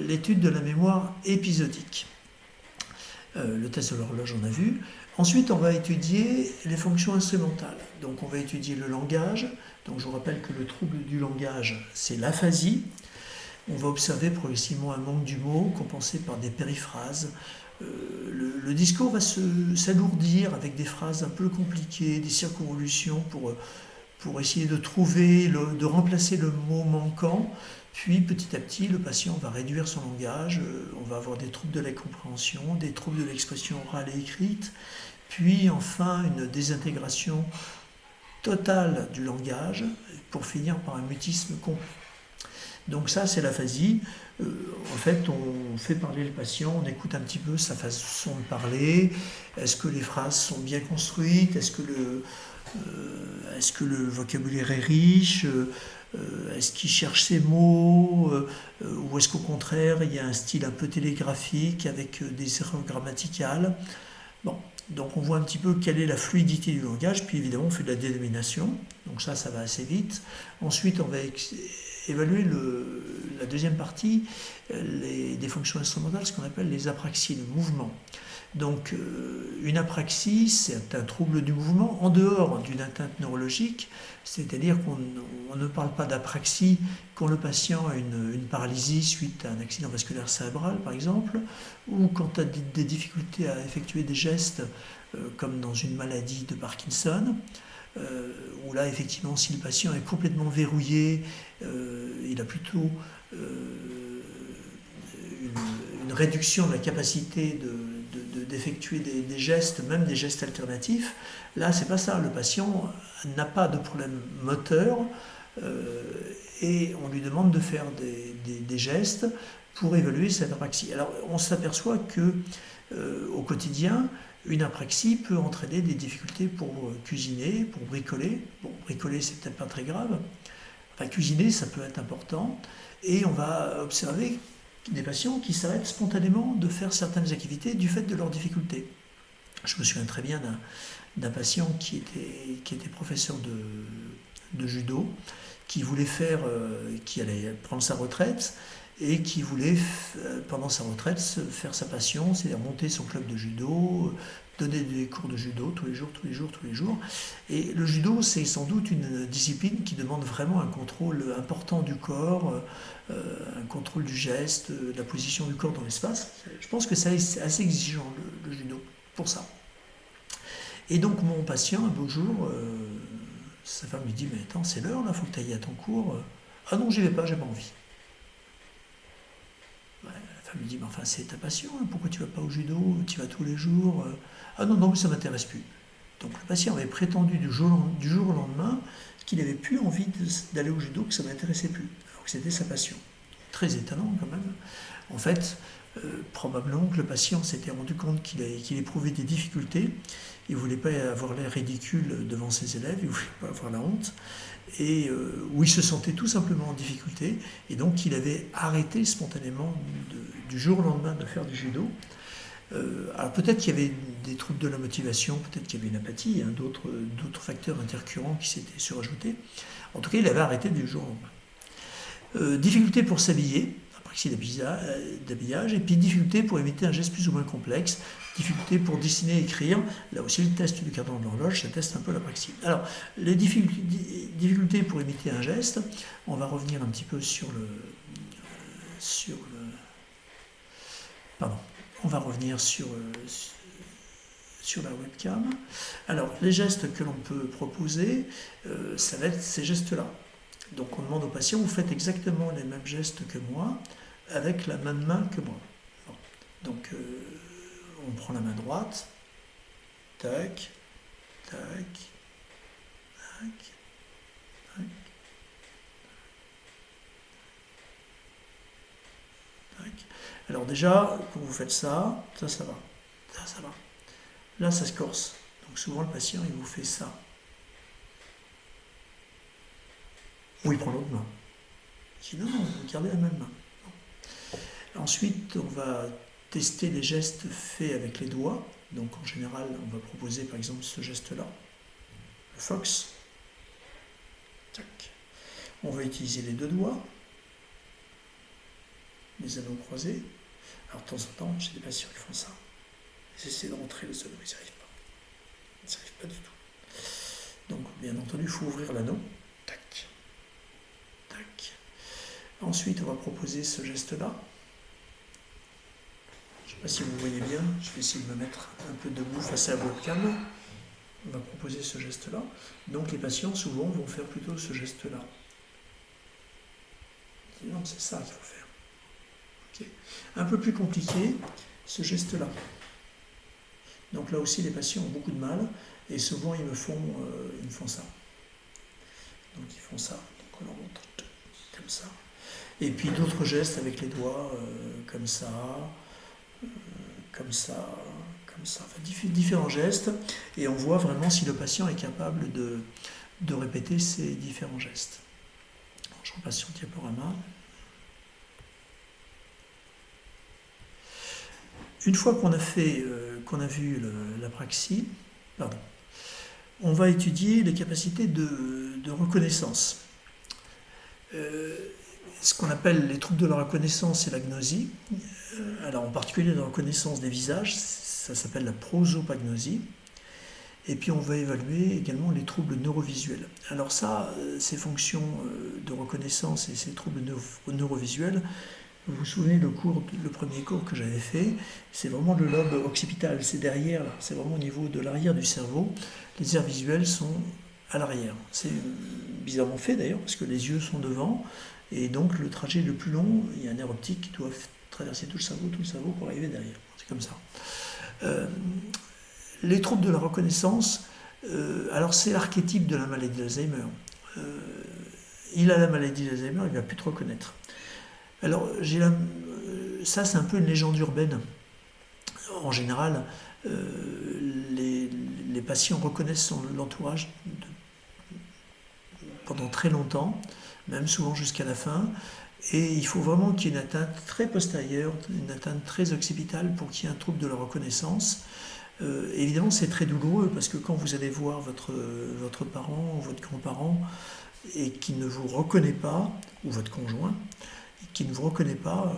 l'étude de la mémoire épisodique. Le test de l'horloge, on a vu. Ensuite, on va étudier les fonctions instrumentales. Donc on va étudier le langage. Donc je vous rappelle que le trouble du langage, c'est l'aphasie. On va observer progressivement un manque du mot compensé par des périphrases. Le discours va s'alourdir avec des phrases un peu compliquées, des circonvolutions pour essayer de remplacer le mot manquant. Puis petit à petit, le patient va réduire son langage, on va avoir des troubles de la compréhension, des troubles de l'expression orale et écrite, puis enfin une désintégration totale du langage pour finir par un mutisme complet. Donc ça, c'est l'aphasie. En fait, on fait parler le patient, on écoute un petit peu sa façon de parler. Est-ce que les phrases sont bien construites? Est-ce que le vocabulaire est riche? Est-ce qu'il cherche ses mots? Ou est-ce qu'au contraire, il y a un style un peu télégraphique avec des erreurs grammaticales? Bon, donc on voit un petit peu quelle est la fluidité du langage, puis évidemment on fait de la dénomination, donc ça va assez vite. Ensuite on va évaluer la deuxième partie, des fonctions instrumentales, ce qu'on appelle les apraxies, le mouvement. Donc une apraxie, c'est un trouble du mouvement en dehors d'une atteinte neurologique, c'est-à-dire qu'on ne parle pas d'apraxie quand le patient a une paralysie suite à un accident vasculaire cérébral par exemple, ou quand il a des difficultés à effectuer des gestes comme dans une maladie de Parkinson, où là effectivement si le patient est complètement verrouillé, il a plutôt une réduction de la capacité d'effectuer des gestes, même des gestes alternatifs. Là, c'est pas ça. Le patient n'a pas de problème moteur et on lui demande de faire des gestes pour évaluer cette apraxie. Alors, on s'aperçoit que au quotidien, une apraxie peut entraîner des difficultés pour cuisiner, pour bricoler. Bon, bricoler, c'est peut-être pas très grave. Enfin, cuisiner, ça peut être important. Et on va observer des patients qui s'arrêtent spontanément de faire certaines activités du fait de leurs difficultés. Je me souviens très bien d'un patient qui était professeur de judo, qui allait prendre sa retraite et qui voulait, pendant sa retraite, faire sa passion, c'est-à-dire monter son club de judo, donner des cours de judo tous les jours. Et le judo, c'est sans doute une discipline qui demande vraiment un contrôle important du corps, un contrôle du geste, de la position du corps dans l'espace. Je pense que c'est assez exigeant, le judo, pour ça. Et donc mon patient, un beau jour, Sa femme lui dit, mais attends, c'est l'heure là, faut que tu ailles à ton cours. Ah non, j'y vais pas, j'ai pas envie. Ouais, la femme lui dit, mais enfin, c'est ta passion, hein, pourquoi tu vas pas au judo, tu vas tous les jours. Ah non, non, mais ça m'intéresse plus. Donc le patient avait prétendu du jour au lendemain qu'il n'avait plus envie d'aller au judo, que ça ne l'intéressait plus, alors que c'était sa passion. Très étonnant quand même. En fait, probablement que le patient s'était rendu compte qu'il éprouvait des difficultés. Il ne voulait pas avoir l'air ridicule devant ses élèves, il ne voulait pas avoir la honte, et où il se sentait tout simplement en difficulté, et donc il avait arrêté spontanément du jour au lendemain de faire du judo. Alors peut-être qu'il y avait des troubles de la motivation, peut-être qu'il y avait une apathie, hein, d'autres facteurs intercurrents qui s'étaient surajoutés. En tout cas, il avait arrêté du jour au lendemain. Difficulté pour s'habiller, apraxie d'habillage, et puis difficulté pour imiter un geste plus ou moins complexe, difficulté pour dessiner et écrire. Là aussi, le test du cadran de l'horloge, ça teste un peu l'apraxie. Alors, les difficultés pour imiter un geste, on va revenir un petit peu pardon. On va revenir sur la webcam. Alors, les gestes que l'on peut proposer, ça va être ces gestes-là. Donc, on demande au patient, vous faites exactement les mêmes gestes que moi, avec la même main que moi. Bon. Donc, on prend la main droite, tac, tac, tac, tac, tac. Alors déjà, quand vous faites ça, ça va. Ça va. Là, ça se corse. Donc souvent, le patient, il vous fait ça. Ou il prend l'autre main. Il dit non, vous gardez la même main. Bon. Ensuite, on va tester les gestes faits avec les doigts. Donc en général, on va proposer par exemple ce geste-là. Le fox. Tac. On va utiliser les deux doigts. Les anneaux croisés. Alors de temps en temps, j'ai des patients qui font ça. Ils essaient de rentrer les anneaux, ils n'y arrivent pas. Ils n'y arrivent pas du tout. Donc bien entendu, il faut ouvrir l'anneau. Tac. Tac. Ensuite, on va proposer ce geste-là. Je ne sais pas si vous voyez bien, je vais essayer de me mettre un peu debout face à la webcam. On va proposer ce geste-là. Donc les patients, souvent, vont faire plutôt ce geste-là. Non, c'est ça qu'il faut faire. Okay. Un peu plus compliqué, ce geste-là. Donc là aussi, les patients ont beaucoup de mal, et souvent, ils me font ça. Donc ils font ça. Donc on leur montre comme ça. Et puis d'autres gestes avec les doigts, comme ça, comme ça, comme ça. Enfin, différents gestes, et on voit vraiment si le patient est capable de répéter ces différents gestes. Alors, je repasse sur le diaporama. Une fois qu'on a vu l'apraxie, on va étudier les capacités de reconnaissance. Ce qu'on appelle les troubles de la reconnaissance et la gnosie. Alors en particulier la reconnaissance des visages, ça s'appelle la prosopagnosie. Et puis on va évaluer également les troubles neurovisuels. Alors ça, ces fonctions de reconnaissance et ces troubles neurovisuels, vous vous souvenez, le premier cours que j'avais fait, c'est vraiment le lobe occipital, c'est derrière, c'est vraiment au niveau de l'arrière du cerveau. Les aires visuelles sont à l'arrière. C'est bizarrement fait d'ailleurs, parce que les yeux sont devant, et donc le trajet le plus long, il y a un nerf optique qui doit traverser tout le cerveau pour arriver derrière. C'est comme ça. Les troubles de la reconnaissance, alors c'est l'archétype de la maladie d'Alzheimer. Il a la maladie d'Alzheimer, il ne va plus te reconnaître. Alors, ça c'est un peu une légende urbaine. En général, les patients reconnaissent l'entourage pendant très longtemps, même souvent jusqu'à la fin, et il faut vraiment qu'il y ait une atteinte très postérieure, une atteinte très occipitale pour qu'il y ait un trouble de la reconnaissance. Évidemment, c'est très douloureux, parce que quand vous allez voir votre parent ou votre grand-parent et qui ne vous reconnaît pas, ou votre conjoint, qui ne vous reconnaît pas,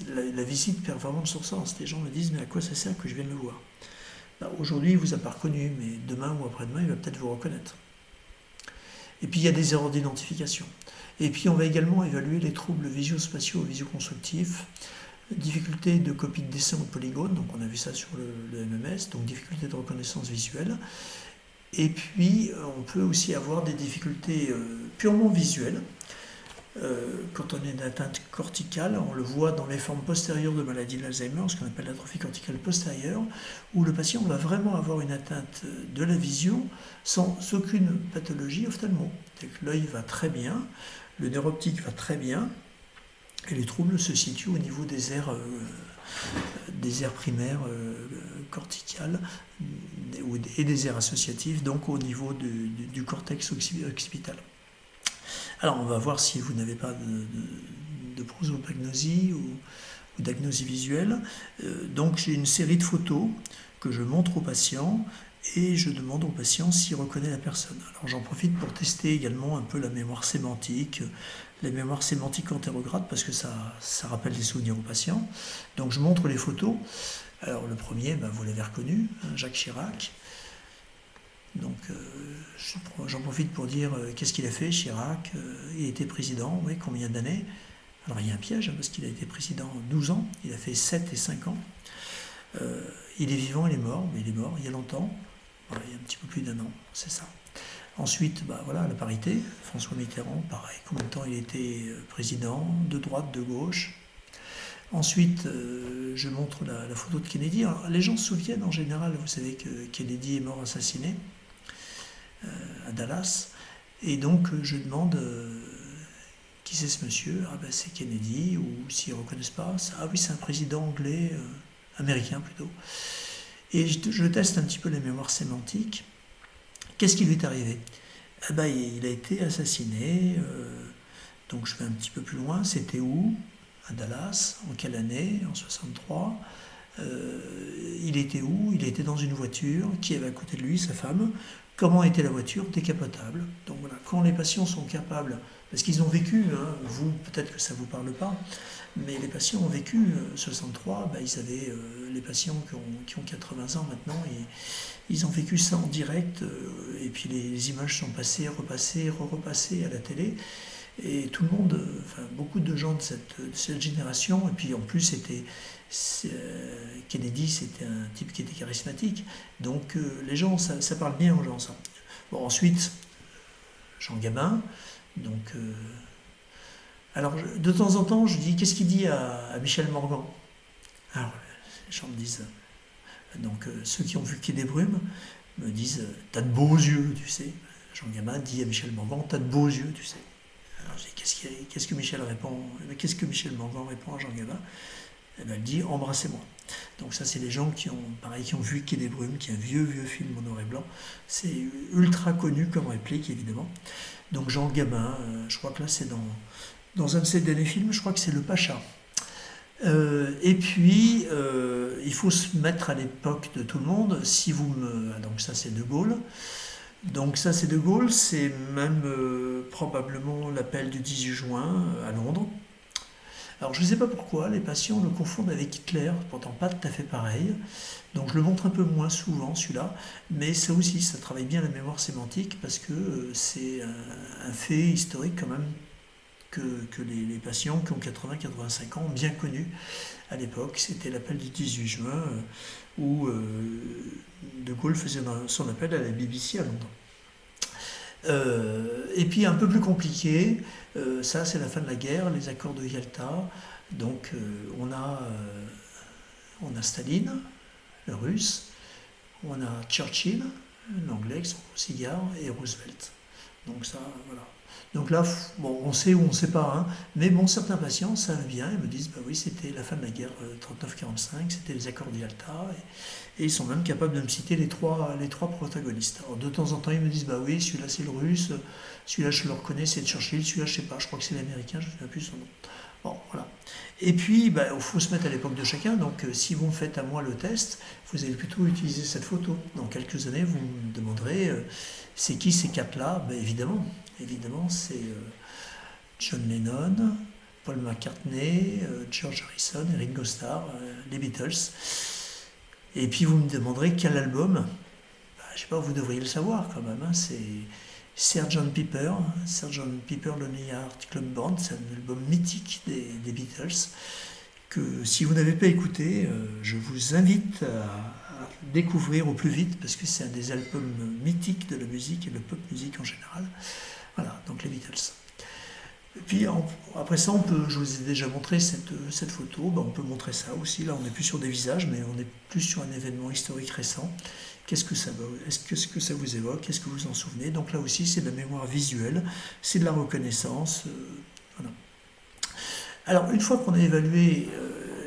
la visite perd vraiment de son sens. Les gens me disent, mais à quoi ça sert que je vienne le voir? Aujourd'hui, il ne vous a pas reconnu, mais demain ou après-demain, il va peut-être vous reconnaître. Et puis, il y a des erreurs d'identification. Et puis, on va également évaluer les troubles visio-spatiaux, visio-constructifs, difficulté de copie de dessin ou de polygone, donc on a vu ça sur le MMS, donc difficulté de reconnaissance visuelle. Et puis, on peut aussi avoir des difficultés purement visuelles. Quand on a une atteinte corticale, on le voit dans les formes postérieures de maladie d'Alzheimer, ce qu'on appelle l'atrophie corticale postérieure, où le patient va vraiment avoir une atteinte de la vision sans aucune pathologie ophtalmo. L'œil va très bien, le nerf optique va très bien, et les troubles se situent au niveau des aires primaires corticales et des aires associatives, donc au niveau du cortex occipital. Alors on va voir si vous n'avez pas de prosopagnosie ou d'agnosie visuelle. Donc j'ai une série de photos que je montre au patient et je demande au patient s'il reconnaît la personne. Alors j'en profite pour tester également un peu la mémoire sémantique entérograde, parce que ça rappelle des souvenirs au patient. Donc je montre les photos. Alors le premier, vous l'avez reconnu, Jacques Chirac. Donc j'en profite pour dire qu'est-ce qu'il a fait, Chirac. Il était président, oui, combien d'années? Alors il y a un piège, parce qu'il a été président 12 ans, il a fait 7 et 5 ans. Il est vivant, il est mort, mais il est mort il y a longtemps, il y a un petit peu plus d'1 an, c'est ça. Ensuite, la parité, François Mitterrand, pareil, combien de temps il était président, de droite, de gauche. Ensuite, je montre la photo de Kennedy. Alors, les gens se souviennent en général, vous savez que Kennedy est mort assassiné à Dallas, et donc je demande qui c'est ce monsieur. C'est Kennedy, ou s'ils ne reconnaissent pas, oui, c'est un président anglais, américain plutôt. Et je teste un petit peu la mémoire sémantique. Qu'est-ce qui lui est arrivé? Il a été assassiné, donc je vais un petit peu plus loin. C'était où? À Dallas. En quelle année? En 63. Il était où? Il était dans une voiture. Qui avait à côté de lui? Sa femme. Comment était la voiture? Décapotable. Donc voilà, quand les patients sont capables, parce qu'ils ont vécu, vous, peut-être que ça ne vous parle pas, mais les patients ont vécu 63, ils avaient, les patients qui ont 80 ans maintenant, ils ont vécu ça en direct, et puis les images sont passées, repassées, repassées à la télé, et tout le monde, beaucoup de gens de cette génération, et puis en plus Kennedy, c'était un type qui était charismatique, donc les gens, ça parle bien aux gens, ça. Bon, ensuite, Jean Gabin, donc... alors, de temps en temps, je dis, qu'est-ce qu'il dit à Michel Morgan? Alors, les gens me disent, donc ceux qui ont vu Quai des Brumes me disent, t'as de beaux yeux, tu sais. Jean Gabin dit à Michel Morgan, t'as de beaux yeux, tu sais. Alors, je dis, qu'est-ce que Michel répond? Qu'est-ce que Michel Morgan répond à Jean Gabin? Elle dit, embrassez-moi. Donc ça, c'est les gens qui ont vu Quai des Brumes, qui est un vieux film en noir et blanc. C'est ultra connu comme réplique, évidemment. Donc Jean Gabin, je crois que là, c'est dans un de ses derniers films, je crois que c'est Le Pacha. Et puis, il faut se mettre à l'époque de tout le monde. Donc ça, c'est De Gaulle. Donc ça, c'est De Gaulle. C'est même probablement l'appel du 18 juin à Londres. Alors je ne sais pas pourquoi, les patients le confondent avec Hitler, pourtant pas tout à fait pareil. Donc je le montre un peu moins souvent, celui-là. Mais ça aussi, ça travaille bien la mémoire sémantique, parce que c'est un fait historique quand même, que les patients qui ont 80-85 ans ont bien connu à l'époque. C'était l'appel du 18 juin où De Gaulle faisait son appel à la BBC à Londres. Et puis un peu plus compliqué, ça c'est la fin de la guerre, les accords de Yalta. Donc on a Staline, le russe, on a Churchill, l'anglais qui sont au cigare, et Roosevelt. Donc ça, voilà. Donc là, on sait ou on ne sait pas, mais certains patients savent bien, ils me disent, oui, c'était la fin de la guerre 39-45, c'était les accords de Yalta, et ils sont même capables de me citer les trois protagonistes. Alors de temps en temps, ils me disent, oui, celui-là c'est le russe, celui-là je le reconnais, c'est Churchill, celui-là je ne sais pas, je crois que c'est l'américain, je ne sais plus son nom. Bon, voilà. Et puis, il faut se mettre à l'époque de chacun, donc si vous me faites à moi le test, vous allez plutôt utiliser cette photo. Dans quelques années, vous me demanderez, c'est qui ces quatre-là? Évidemment, c'est John Lennon, Paul McCartney, George Harrison et Ringo Starr, les Beatles. Et puis vous me demanderez quel album? Je sais pas, vous devriez le savoir quand même. C'est Sgt. Pepper, Lonely Hearts Club Band, c'est un album mythique des Beatles, que si vous n'avez pas écouté, je vous invite à découvrir au plus vite, parce que c'est un des albums mythiques de la musique et de la pop musique en général. Voilà, donc les Beatles. Et puis après ça, je vous ai déjà montré cette photo, on peut montrer ça aussi. Là, on n'est plus sur des visages, mais on est plus sur un événement historique récent. Qu'est-ce que ça vous évoque? Est-ce que vous en souvenez? Donc là aussi, c'est de la mémoire visuelle, c'est de la reconnaissance. Voilà. Alors, une fois qu'on a évalué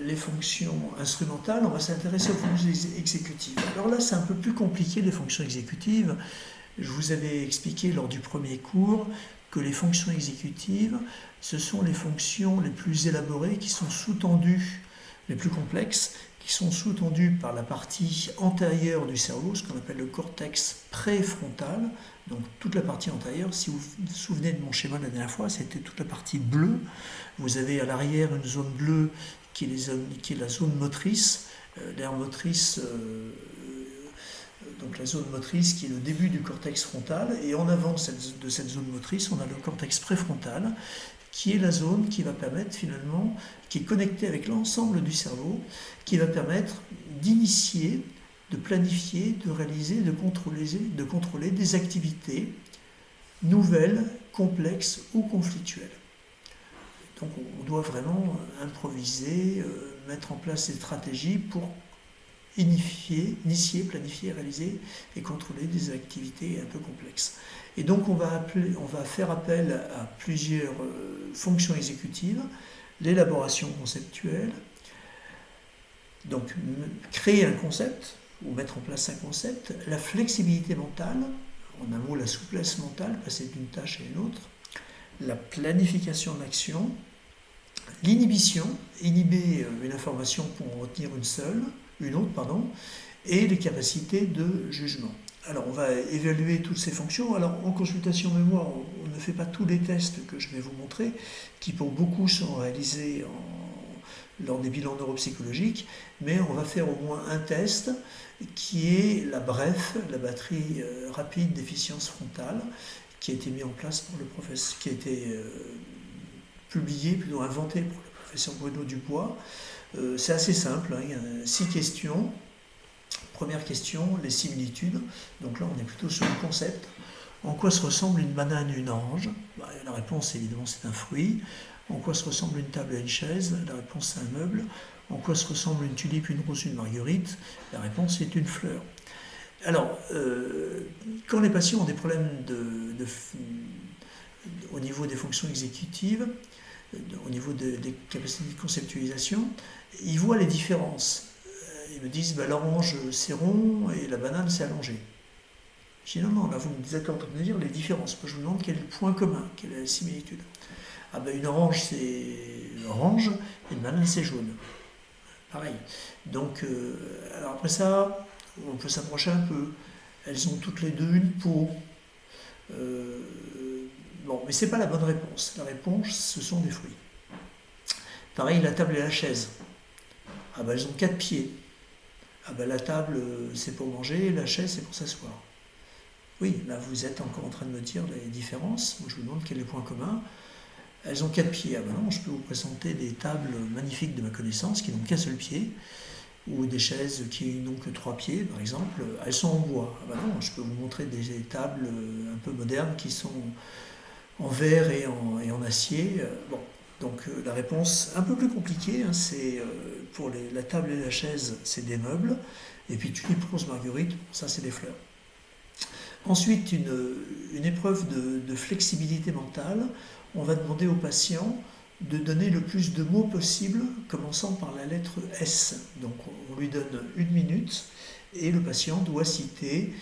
les fonctions instrumentales, on va s'intéresser aux fonctions exécutives. Alors là, c'est un peu plus compliqué, les fonctions exécutives. Je vous avais expliqué lors du premier cours que les fonctions exécutives, ce sont les fonctions les plus élaborées qui sont sous-tendues, les plus complexes, qui sont sous-tendues par la partie antérieure du cerveau, ce qu'on appelle le cortex préfrontal, donc toute la partie antérieure. Si vous vous souvenez de mon schéma de la dernière fois, c'était toute la partie bleue. Vous avez à l'arrière une zone bleue qui est la zone motrice, l'aire motrice, donc la zone motrice qui est le début du cortex frontal, et en avant de cette zone motrice, on a le cortex préfrontal, qui est la zone qui va permettre finalement, qui est connectée avec l'ensemble du cerveau, qui va permettre d'initier, de planifier, de réaliser, de contrôler des activités nouvelles, complexes ou conflictuelles. Donc on doit vraiment improviser, mettre en place des stratégies pour initier, planifier, réaliser et contrôler des activités un peu complexes. Et donc on va faire appel à plusieurs fonctions exécutives: l'élaboration conceptuelle, donc créer un concept ou mettre en place un concept, la flexibilité mentale, en un mot la souplesse mentale, passer d'une tâche à une autre, la planification de l'action, l'inhibition, inhiber une information pour en retenir une autre, et les capacités de jugement. Alors on va évaluer toutes ces fonctions. Alors en consultation mémoire, on ne fait pas tous les tests que je vais vous montrer, qui pour beaucoup sont réalisés lors des bilans neuropsychologiques, mais on va faire au moins un test qui est la BREF, la batterie rapide d'efficience frontale, qui a été mis en place pour le professeur, qui a été publié, plutôt inventé pour le professeur Bruno Dubois. C'est assez simple, il y a 6 questions. Première question, les similitudes. Donc là, on est plutôt sur le concept. En quoi se ressemble une banane et une orange? La réponse, évidemment, c'est un fruit. En quoi se ressemble une table et une chaise? La réponse, c'est un meuble. En quoi se ressemble une tulipe, une rose, une marguerite? La réponse, c'est une fleur. Alors, quand les patients ont des problèmes au niveau des fonctions exécutives, au niveau des capacités de conceptualisation, ils voient les différences. Ils me disent, l'orange c'est rond et la banane c'est allongé. Je dis non, là vous êtes en train de me dire les différences. Moi je vous demande quel est le point commun, quelle est la similitude. Une orange c'est orange et une banane c'est jaune. Pareil. Donc, alors après ça, on peut s'approcher un peu. Elles ont toutes les deux une peau. Mais c'est pas la bonne réponse. La réponse, ce sont des fruits. Pareil, la table et la chaise. Elles ont 4 pieds. La table, c'est pour manger, la chaise, c'est pour s'asseoir. Oui, là, vous êtes encore en train de me dire les différences. Moi, je vous demande quel est le point commun. Elles ont 4 pieds. Non, je peux vous présenter des tables magnifiques de ma connaissance qui n'ont qu'un seul pied, ou des chaises qui n'ont que 3 pieds, par exemple. Elles sont en bois. Non, je peux vous montrer des tables un peu modernes qui sont en verre et en acier. Donc la réponse un peu plus compliquée, c'est pour la table et la chaise, c'est des meubles, et puis tulipe, rose, marguerite, ça c'est des fleurs. Ensuite, une épreuve de flexibilité mentale. On va demander au patient de donner le plus de mots possible, commençant par la lettre S. Donc on lui donne 1 minute, et le patient doit citer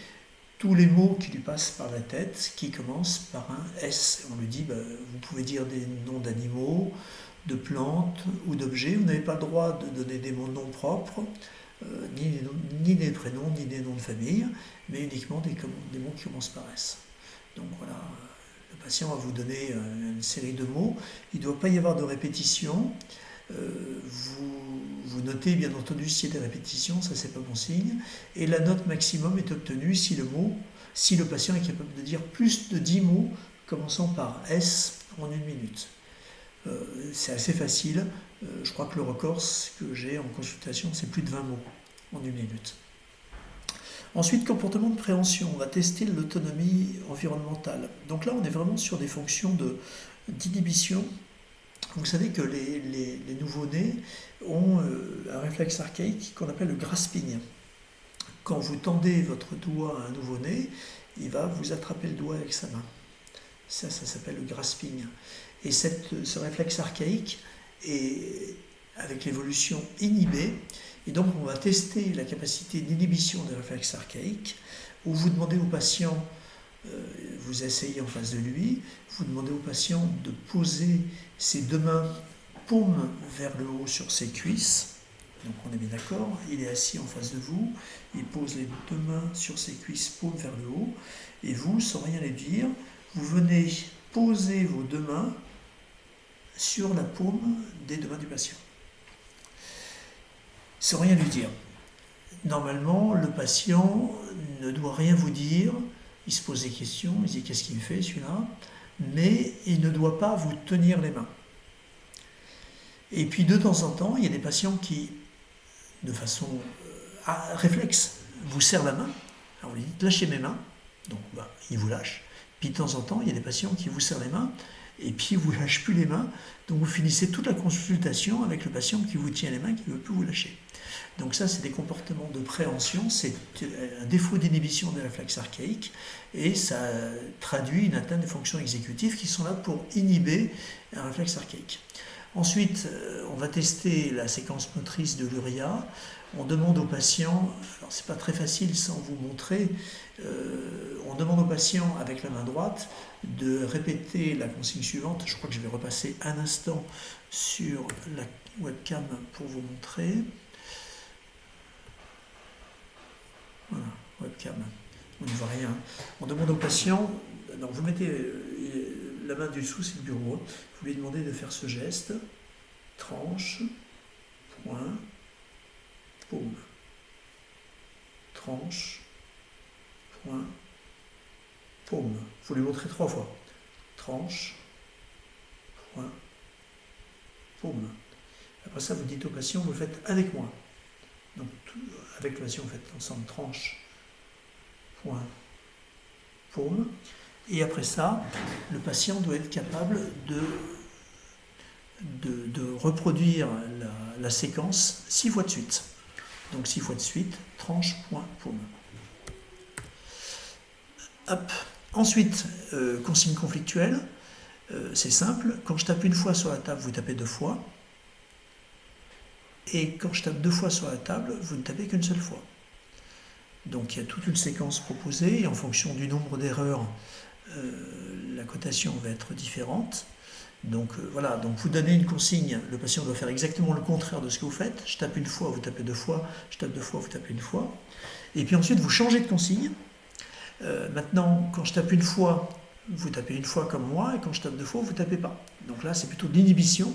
tous les mots qui lui passent par la tête, qui commencent par un S. On lui dit, vous pouvez dire des noms d'animaux, de plantes ou d'objets. Vous n'avez pas le droit de donner des mots non propres, ni des prénoms, ni des noms de famille, mais uniquement des mots qui commencent par S. Donc voilà, le patient va vous donner une série de mots. Il ne doit pas y avoir de répétition. Vous notez bien entendu s'il y a des répétitions, ça c'est pas bon signe, et la note maximum est obtenue si le patient est capable de dire plus de 10 mots commençant par S en 1 minute. C'est assez facile, je crois que le record que j'ai en consultation c'est plus de 20 mots en 1 minute. Ensuite, comportement de préhension, on va tester l'autonomie environnementale. Donc là, on est vraiment sur des fonctions d'inhibition. Vous savez que les nouveau-nés ont un réflexe archaïque qu'on appelle le grasping. Quand vous tendez votre doigt à un nouveau-né, il va vous attraper le doigt avec sa main. Ça s'appelle le grasping. Et ce réflexe archaïque est, avec l'évolution, inhibé. Et donc, on va tester la capacité d'inhibition des réflexes archaïques, où vous demandez au patient, vous essayez en face de lui, vous demandez au patient de poser ses deux mains paume vers le haut sur ses cuisses. Donc on est bien d'accord, il est assis en face de vous, il pose les deux mains sur ses cuisses, paume vers le haut, et vous, sans rien lui dire, vous venez poser vos deux mains sur la paume des deux mains du patient. Sans rien lui dire. Normalement, le patient ne doit rien vous dire, il se pose des questions, il se dit qu'est-ce qu'il me fait celui-là, mais il ne doit pas vous tenir les mains. Et puis de temps en temps, il y a des patients qui, de façon réflexe, vous serrent la main, alors vous lui dites lâchez mes mains, donc il vous lâche. Puis de temps en temps, il y a des patients qui vous serrent les mains, et puis vous ne lâchez plus les mains, donc vous finissez toute la consultation avec le patient qui vous tient les mains, qui ne veut plus vous lâcher. Donc ça, c'est des comportements de préhension, c'est un défaut d'inhibition des réflexes archaïques, et ça traduit une atteinte des fonctions exécutives qui sont là pour inhiber un réflexe archaïque. Ensuite, on va tester la séquence motrice de l'uria. On demande au patient, alors c'est pas très facile sans vous montrer, on demande au patient avec la main droite de répéter la consigne suivante. Je crois que je vais repasser un instant sur la webcam pour vous montrer. Voilà, webcam, on ne voit rien. On demande au patient, donc vous mettez la main dessous, c'est le bureau, vous lui demandez de faire ce geste, tranche, point, paume. Tranche, point, paume. Il faut lui montrer 3 fois. Tranche, point, paume. Après ça, vous dites au patient, vous le faites avec moi. Donc, avec le patient, vous faites ensemble tranche, point, paume. Et après ça, le patient doit être capable de reproduire la séquence 6 fois de suite. Donc 6 fois de suite, tranche, point, paume. Hop. Ensuite, consigne conflictuelle, c'est simple. Quand je tape une fois sur la table, vous tapez 2 fois. Et quand je tape 2 fois sur la table, vous ne tapez qu'une seule fois. Donc il y a toute une séquence proposée, et en fonction du nombre d'erreurs, la cotation va être différente. Donc voilà, donc vous donnez une consigne, le patient doit faire exactement le contraire de ce que vous faites. Je tape une fois, vous tapez 2 fois, je tape 2 fois, vous tapez une fois. Et puis ensuite, vous changez de consigne. Maintenant, quand je tape une fois, vous tapez une fois comme moi, et quand je tape 2 fois, vous ne tapez pas. Donc là, c'est plutôt de l'inhibition.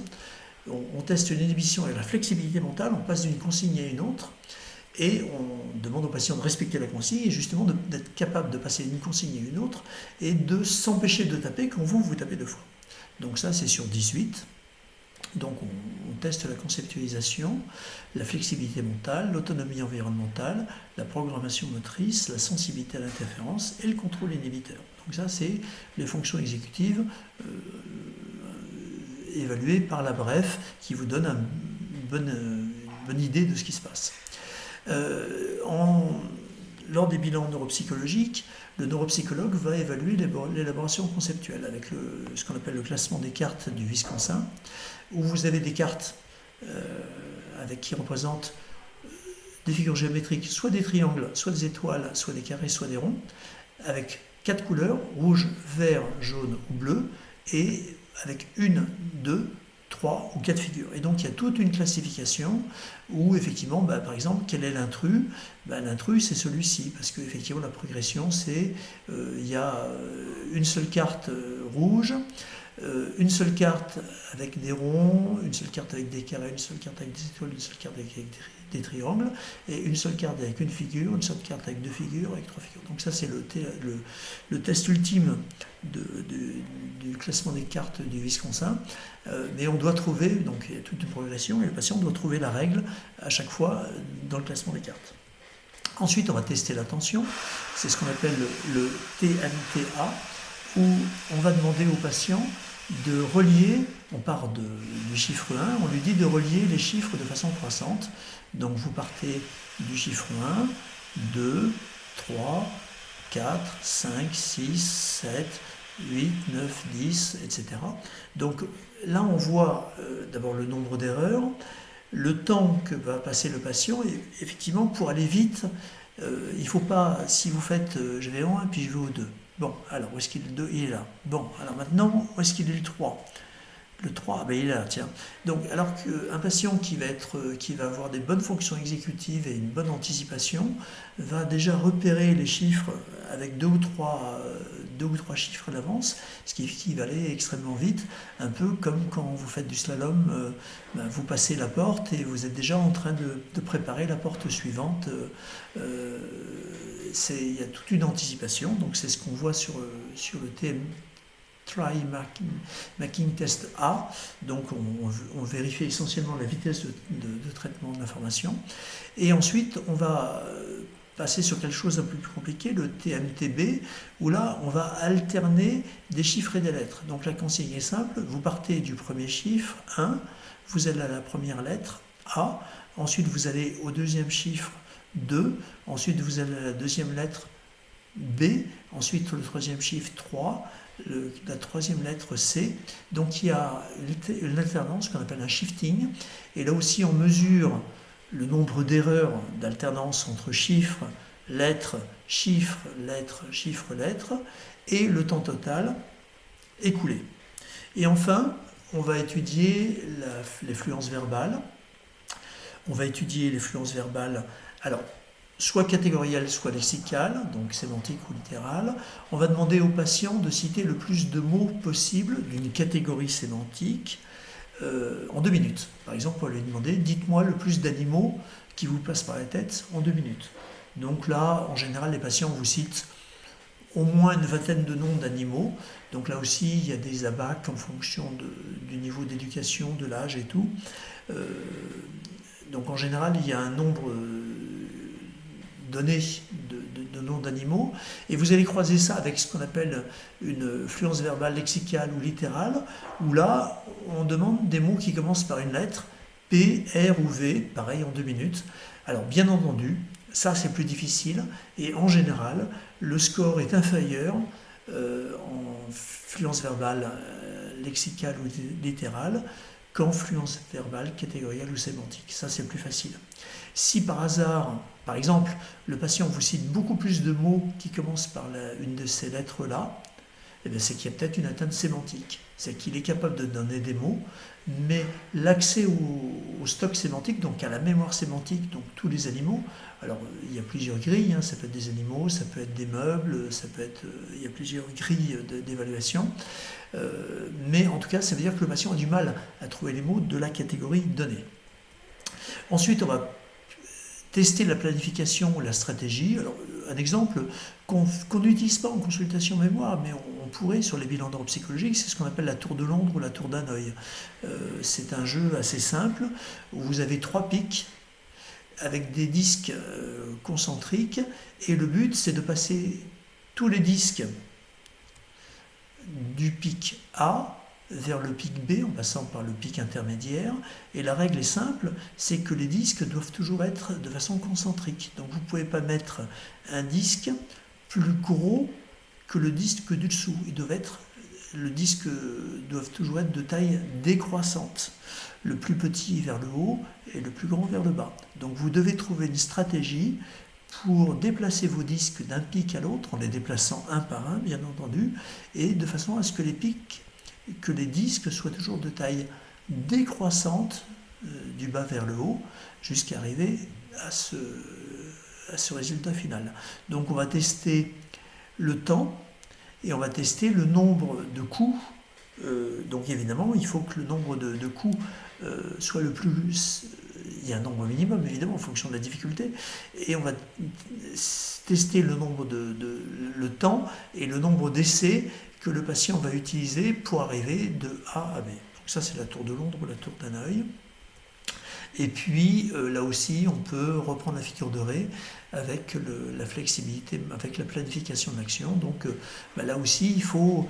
On teste une inhibition avec la flexibilité mentale, on passe d'une consigne à une autre, et on demande au patient de respecter la consigne, et justement d'être capable de passer d'une consigne à une autre, et de s'empêcher de taper quand vous tapez 2 fois. Donc ça, c'est sur 18. Donc on teste la conceptualisation, la flexibilité mentale, l'autonomie environnementale, la programmation motrice, la sensibilité à l'interférence et le contrôle inhibiteur. Donc ça, c'est les fonctions exécutives évaluées par la BREF, qui vous donne une bonne idée de ce qui se passe. Lors des bilans neuropsychologiques, le neuropsychologue va évaluer l'élaboration conceptuelle avec ce qu'on appelle le classement des cartes du Wisconsin, où vous avez des cartes qui représentent des figures géométriques, soit des triangles, soit des étoiles, soit des carrés, soit des ronds, avec 4 couleurs, rouge, vert, jaune ou bleu, et avec 1, 2, 3 ou 4 figures. Et donc il y a toute une classification où effectivement, par exemple, quel est l'intrus ? L'intrus, c'est celui-ci, parce qu'effectivement la progression, c'est il y a une seule carte rouge, une seule carte avec des ronds, une seule carte avec des carrés, une seule carte avec des étoiles, une seule carte avec des triangles, et une seule carte avec une figure, une seule carte avec 2 figures, avec 3 figures. Donc ça, c'est le test ultime du classement des cartes du Wisconsin. Mais on doit trouver, donc il y a toute une progression, et le patient doit trouver la règle à chaque fois dans le classement des cartes. Ensuite, on va tester la tension. C'est ce qu'on appelle le TMTA, où on va demander au patient de relier, on part du chiffre 1, on lui dit de relier les chiffres de façon croissante. Donc vous partez du chiffre 1, 2, 3, 4, 5, 6, 7, 8, 9, 10, etc. Donc là, on voit d'abord le nombre d'erreurs, le temps que va passer le patient, et effectivement, pour aller vite, il ne faut pas, si vous faites je vais au 1 puis je vais au 2. Bon, alors où est-ce qu'il est le 2? Il est là. Bon, alors maintenant, où est-ce qu'il est le 3? Le 3, ben il est là, tiens. Donc, alors qu'un patient qui va avoir des bonnes fonctions exécutives et une bonne anticipation va déjà repérer les chiffres avec deux ou trois chiffres d'avance, ce qui va aller extrêmement vite, un peu comme quand vous faites du slalom, vous passez la porte et vous êtes déjà en train de préparer la porte suivante. Il y a toute une anticipation, donc c'est ce qu'on voit sur le TM. Try Making Test A, donc on vérifie essentiellement la vitesse de traitement de l'information. Et ensuite, on va passer sur quelque chose d'un peu plus compliqué, le TMTB, où là, on va alterner des chiffres et des lettres. Donc la consigne est simple, vous partez du premier chiffre, 1, vous allez à la première lettre, A, ensuite vous allez au deuxième chiffre, 2, ensuite vous allez à la deuxième lettre, B, ensuite le troisième chiffre, 3, la troisième lettre C. Donc il y a une alternance qu'on appelle un shifting. Et là aussi on mesure le nombre d'erreurs d'alternance entre chiffres, lettres, chiffres, lettres, chiffres, lettres, et le temps total écoulé. Et enfin, on va étudier les fluences verbales. On va étudier les fluences verbales. Alors, soit catégorielle, soit lexicale, donc sémantique ou littérale. On va demander au patient de citer le plus de mots possible d'une catégorie sémantique en 2 minutes. Par exemple, on va lui demander « Dites-moi le plus d'animaux qui vous passent par la tête en 2 minutes ». Donc là, en général, les patients vous citent au moins une vingtaine de noms d'animaux. Donc là aussi, il y a des abacs en fonction du niveau d'éducation, de l'âge et tout. Donc en général, il y a un nombre donné de noms d'animaux, et vous allez croiser ça avec ce qu'on appelle une fluence verbale lexicale ou littérale, où là, on demande des mots qui commencent par une lettre, P, R ou V, pareil en 2 minutes. Alors bien entendu, ça c'est plus difficile, et en général, le score est inférieur en fluence verbale lexicale ou littérale qu'en fluence verbale catégorielle ou sémantique. Ça c'est plus facile. Si par hasard, par exemple, le patient vous cite beaucoup plus de mots qui commencent par une de ces lettres-là, eh c'est qu'il y a peut-être une atteinte sémantique. C'est qu'il est capable de donner des mots, mais l'accès au stock sémantique, donc à la mémoire sémantique, donc tous les animaux, alors il y a plusieurs grilles, ça peut être des animaux, ça peut être des meubles, il y a plusieurs grilles d'évaluation, mais en tout cas, ça veut dire que le patient a du mal à trouver les mots de la catégorie donnée. Ensuite, on va tester la planification ou la stratégie. Alors, un exemple qu'on n'utilise pas en consultation mémoire, mais on pourrait sur les bilans neuropsychologiques, c'est ce qu'on appelle la tour de Londres ou la tour d'Hanoï. C'est un jeu assez simple où vous avez 3 pics avec des disques concentriques, et le but c'est de passer tous les disques du pic A vers le pic B en passant par le pic intermédiaire, et la règle est simple, c'est que les disques doivent toujours être de façon concentrique. Donc vous ne pouvez pas mettre un disque plus gros que le disque du dessous. Le disque doivent toujours être de taille décroissante, le plus petit vers le haut et le plus grand vers le bas. Donc vous devez trouver une stratégie pour déplacer vos disques d'un pic à l'autre, en les déplaçant un par un bien entendu, et de façon à ce que les disques soient toujours de taille décroissante du bas vers le haut, jusqu'à arriver à ce résultat final. Donc on va tester le temps, et on va tester le nombre de coups. Donc évidemment, il faut que le nombre de coups soit le plus... Il y a un nombre minimum, évidemment, en fonction de la difficulté. Et on va tester le temps et le nombre d'essais que le patient va utiliser pour arriver de A à B. Donc ça, c'est la tour de Londres ou la tour d'Hanoï. Et puis là aussi, on peut reprendre la figure de Ré avec la flexibilité, avec la planification de l'action. Donc là aussi, on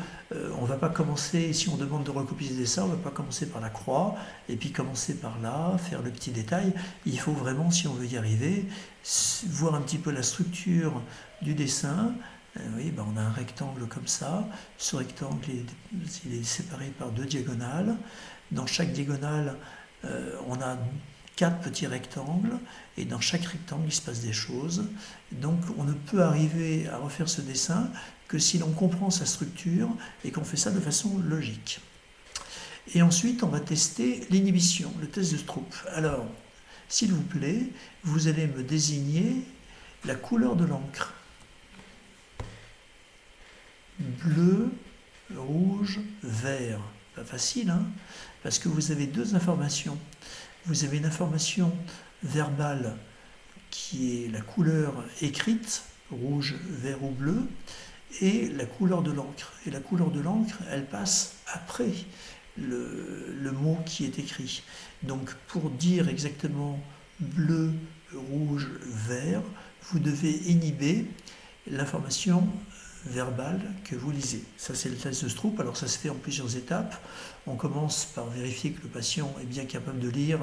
ne va pas commencer, si on demande de recopier ça, on ne va pas commencer par la croix, et puis commencer par là, faire le petit détail. Il faut vraiment, si on veut y arriver, voir un petit peu la structure du dessin. Oui, on a un rectangle comme ça. Ce rectangle, il est séparé par 2 diagonales. Dans chaque diagonale, on a 4 petits rectangles, et dans chaque rectangle, il se passe des choses. Donc, on ne peut arriver à refaire ce dessin que si l'on comprend sa structure et qu'on fait ça de façon logique. Et ensuite, on va tester l'inhibition, le test de Stroop. Alors, s'il vous plaît, vous allez me désigner la couleur de l'encre. Bleu, rouge, vert. Pas facile, hein? Parce que vous avez 2 informations. Vous avez une information verbale qui est la couleur écrite, rouge, vert ou bleu, et la couleur de l'encre. Et la couleur de l'encre, elle passe après le mot qui est écrit. Donc pour dire exactement bleu, rouge, vert, vous devez inhiber l'information verbale que vous lisez. Ça, c'est le test de Stroop. Alors ça se fait en plusieurs étapes. On commence par vérifier que le patient est bien capable de lire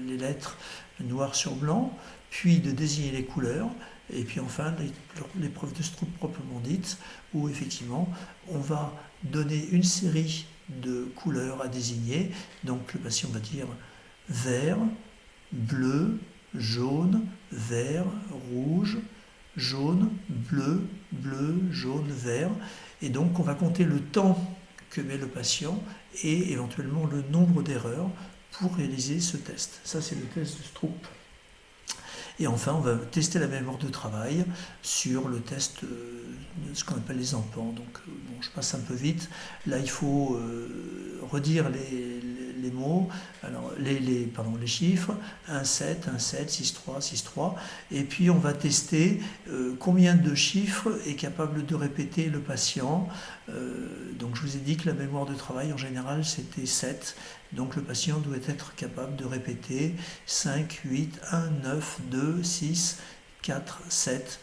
les lettres noir sur blanc, puis de désigner les couleurs, et puis enfin l'épreuve de Stroop proprement dite, où effectivement on va donner une série de couleurs à désigner. Donc le patient va dire vert, bleu, jaune, vert, rouge, jaune, bleu, bleu, jaune, vert. Et donc on va compter le temps que met le patient et éventuellement le nombre d'erreurs pour réaliser ce test. Ça, c'est le test de Stroop. Et enfin, on va tester la mémoire de travail sur le test de ce qu'on appelle les empans. Donc, je passe un peu vite. Là, il faut redire les mots, alors les chiffres, 1, 7, 1, 7, 6, 3, 6, 3. Et puis, on va tester combien de chiffres est capable de répéter le patient. Donc, je vous ai dit que la mémoire de travail, en général, c'était 7. Donc le patient doit être capable de répéter 5, 8, 1, 9, 2, 6, 4, 7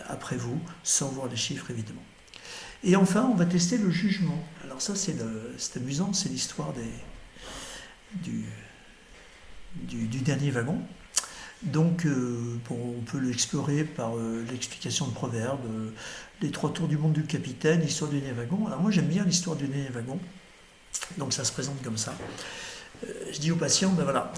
après vous, sans voir les chiffres évidemment. Et enfin, on va tester le jugement. Alors ça, c'est amusant, c'est l'histoire du dernier wagon. Donc on peut l'explorer par l'explication de proverbes, les 3 tours du monde du capitaine, l'histoire du dernier wagon. Alors moi j'aime bien l'histoire du dernier wagon. Donc ça se présente comme ça. Je dis aux patients, voilà,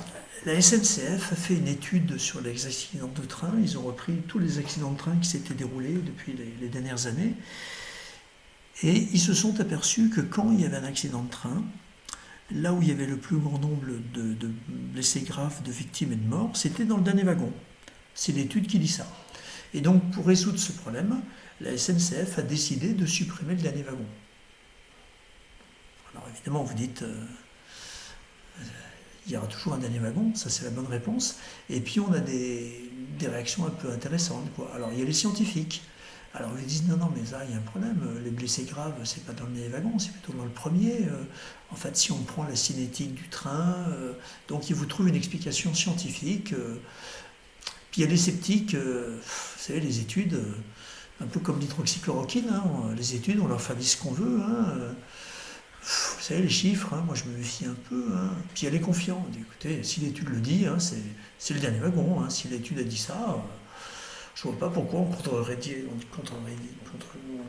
la SNCF a fait une étude sur les accidents de train. Ils ont repris tous les accidents de train qui s'étaient déroulés depuis les dernières années. Et ils se sont aperçus que quand il y avait un accident de train, là où il y avait le plus grand nombre de blessés graves, de victimes et de morts, c'était dans le dernier wagon. C'est l'étude qui dit ça. Et donc pour résoudre ce problème, la SNCF a décidé de supprimer le dernier wagon. Alors évidemment, vous dites, il y aura toujours un dernier wagon, ça c'est la bonne réponse. Et puis on a des réactions un peu intéressantes, quoi. Alors il y a les scientifiques. Alors ils disent, non, mais là il y a un problème, les blessés graves, c'est pas dans le dernier wagon, c'est plutôt dans le premier. En fait, si on prend la cinétique du train, donc ils vous trouvent une explication scientifique. Puis il y a les sceptiques, vous savez, les études, un peu comme l'hydroxychloroquine, hein, les études, on leur fait dire ce qu'on veut. Vous savez, les chiffres, moi je me méfie un peu. Puis elle est confiante. Écoutez, si l'étude le dit, c'est le dernier wagon. Si l'étude a dit ça, je ne vois pas pourquoi on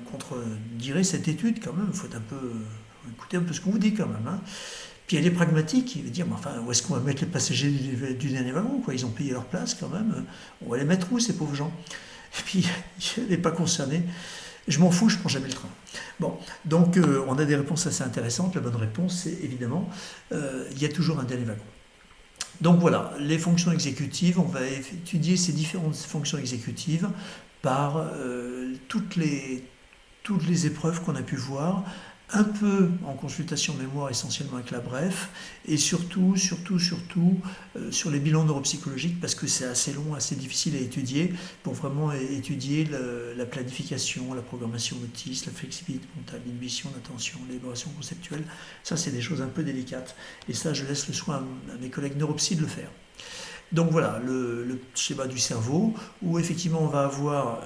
contredirait cette étude quand même. Il faut écouter un peu ce qu'on vous dit quand même. Puis elle est pragmatique. Il veut dire, mais enfin, où est-ce qu'on va mettre les passagers du dernier wagon, quoi? Ils ont payé leur place quand même. On va les mettre où, ces pauvres gens? Et puis, elle n'est pas concernée. Je m'en fous, je ne prends jamais le train. Bon, donc on a des réponses assez intéressantes. La bonne réponse, c'est évidemment, il y a toujours un dernier wagon. Donc voilà, les fonctions exécutives, on va étudier ces différentes fonctions exécutives par toutes les épreuves qu'on a pu voir, un peu en consultation mémoire, essentiellement avec la BREF, et surtout sur les bilans neuropsychologiques, parce que c'est assez long, assez difficile à étudier, pour vraiment étudier la planification, la programmation autiste, la flexibilité mentale, l'inhibition, l'attention, l'élaboration conceptuelle. Ça, c'est des choses un peu délicates. Et ça, je laisse le soin à mes collègues neuropsy de le faire. Donc voilà, le schéma du cerveau, où effectivement on va avoir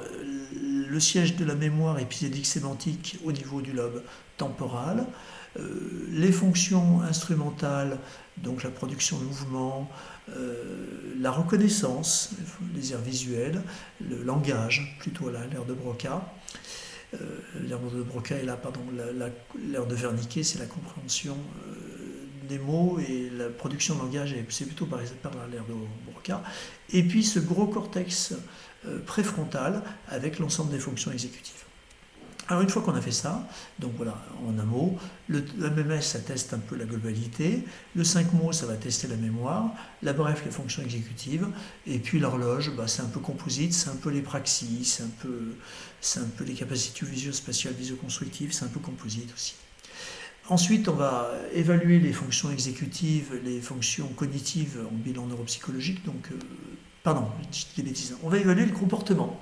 le siège de la mémoire épisodique sémantique au niveau du lobe temporal, les fonctions instrumentales, donc la production de mouvements, la reconnaissance, les aires visuelles, le langage, plutôt là, l'aire de Broca. L'aire de Broca est là, pardon, l'aire de Wernicke, c'est la compréhension des mots, et la production de langage, c'est plutôt par l'aire de Broca. Et puis ce gros cortex préfrontal avec l'ensemble des fonctions exécutives. Alors une fois qu'on a fait ça, donc voilà, en un mot, le MMS ça teste un peu la globalité, le 5 mots ça va tester la mémoire, la bref les fonctions exécutives, et puis l'horloge c'est un peu composite, c'est un peu les praxies, c'est un peu les capacités visuo-spatiales, visio-constructives, c'est un peu composite aussi. Ensuite, on va évaluer les fonctions exécutives, les fonctions cognitives en bilan neuropsychologique, donc, pardon, je dis des bêtises, on va évaluer le comportement.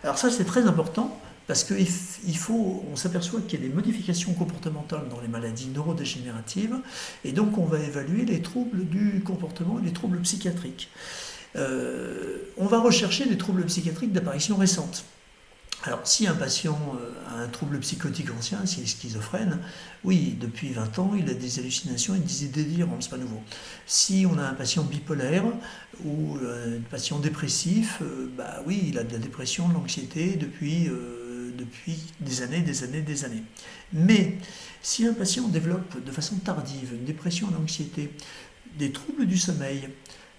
Alors ça c'est très important, parce qu'on s'aperçoit qu'il y a des modifications comportementales dans les maladies neurodégénératives, et donc on va évaluer les troubles du comportement et les troubles psychiatriques. On va rechercher des troubles psychiatriques d'apparition récente. Alors, si un patient a un trouble psychotique ancien, s'il est schizophrène, oui, depuis 20 ans, il a des hallucinations et des délires, c'est pas nouveau. Si on a un patient bipolaire ou un patient dépressif, oui, il a de la dépression, de l'anxiété depuis des années. Mais si un patient développe de façon tardive une dépression, une anxiété, des troubles du sommeil,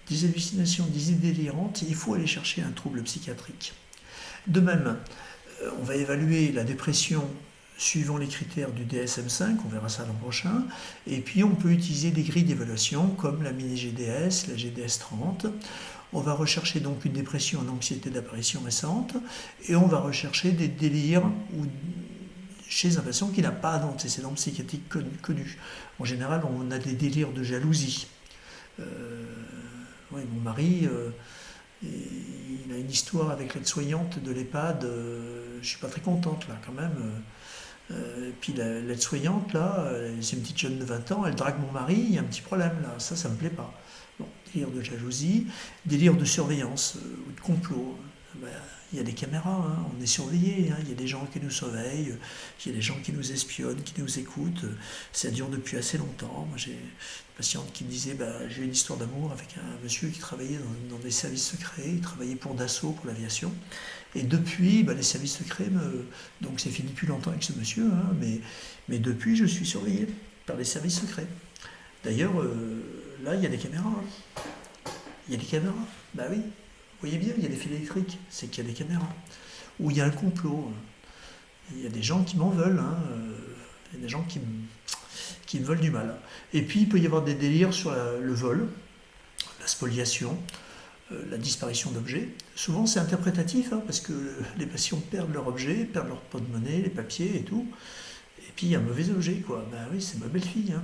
des hallucinations, des idées délirantes, il faut aller chercher un trouble psychiatrique. De même, on va évaluer la dépression suivant les critères du DSM-5, on verra ça l'an prochain, et puis on peut utiliser des grilles d'évaluation comme la mini-GDS, la GDS-30. On va rechercher donc une dépression, une anxiété d'apparition récente, et on va rechercher des délires chez un patient qui n'a pas d'antécédent psychiatrique connu. En général, on a des délires de jalousie. Mon mari... il a une histoire avec l'aide-soignante de l'EHPAD, je suis pas très contente là quand même. Puis l'aide-soignante là, c'est une petite jeune de 20 ans, elle drague mon mari, il y a un petit problème là, ça me plaît pas. Bon, délire de jalousie, délire de surveillance ou de complot. Il y a des caméras, on est surveillé, il y a des gens qui nous surveillent, il y a des gens qui nous espionnent, qui nous écoutent. Ça dure depuis assez longtemps. Moi, j'ai une patiente qui me disait j'ai eu une histoire d'amour avec un monsieur qui travaillait dans des services secrets, il travaillait pour Dassault, pour l'aviation. Et depuis, les services secrets, donc c'est fini depuis longtemps avec ce monsieur, mais depuis, je suis surveillé par les services secrets. D'ailleurs, là, il y a des caméras. Il y a des caméras, oui. Vous voyez bien, il y a des fils électriques, c'est qu'il y a des caméras. Ou il y a un complot. Il y a des gens qui m'en veulent. Il y a des gens qui me veulent du mal. Et puis, il peut y avoir des délires sur le vol, la spoliation, la disparition d'objets. Souvent, c'est interprétatif, parce que les patients perdent leur objet, perdent leur porte-monnaie, les papiers et tout. Et puis, il y a un mauvais objet, quoi. Oui, c'est ma belle-fille. À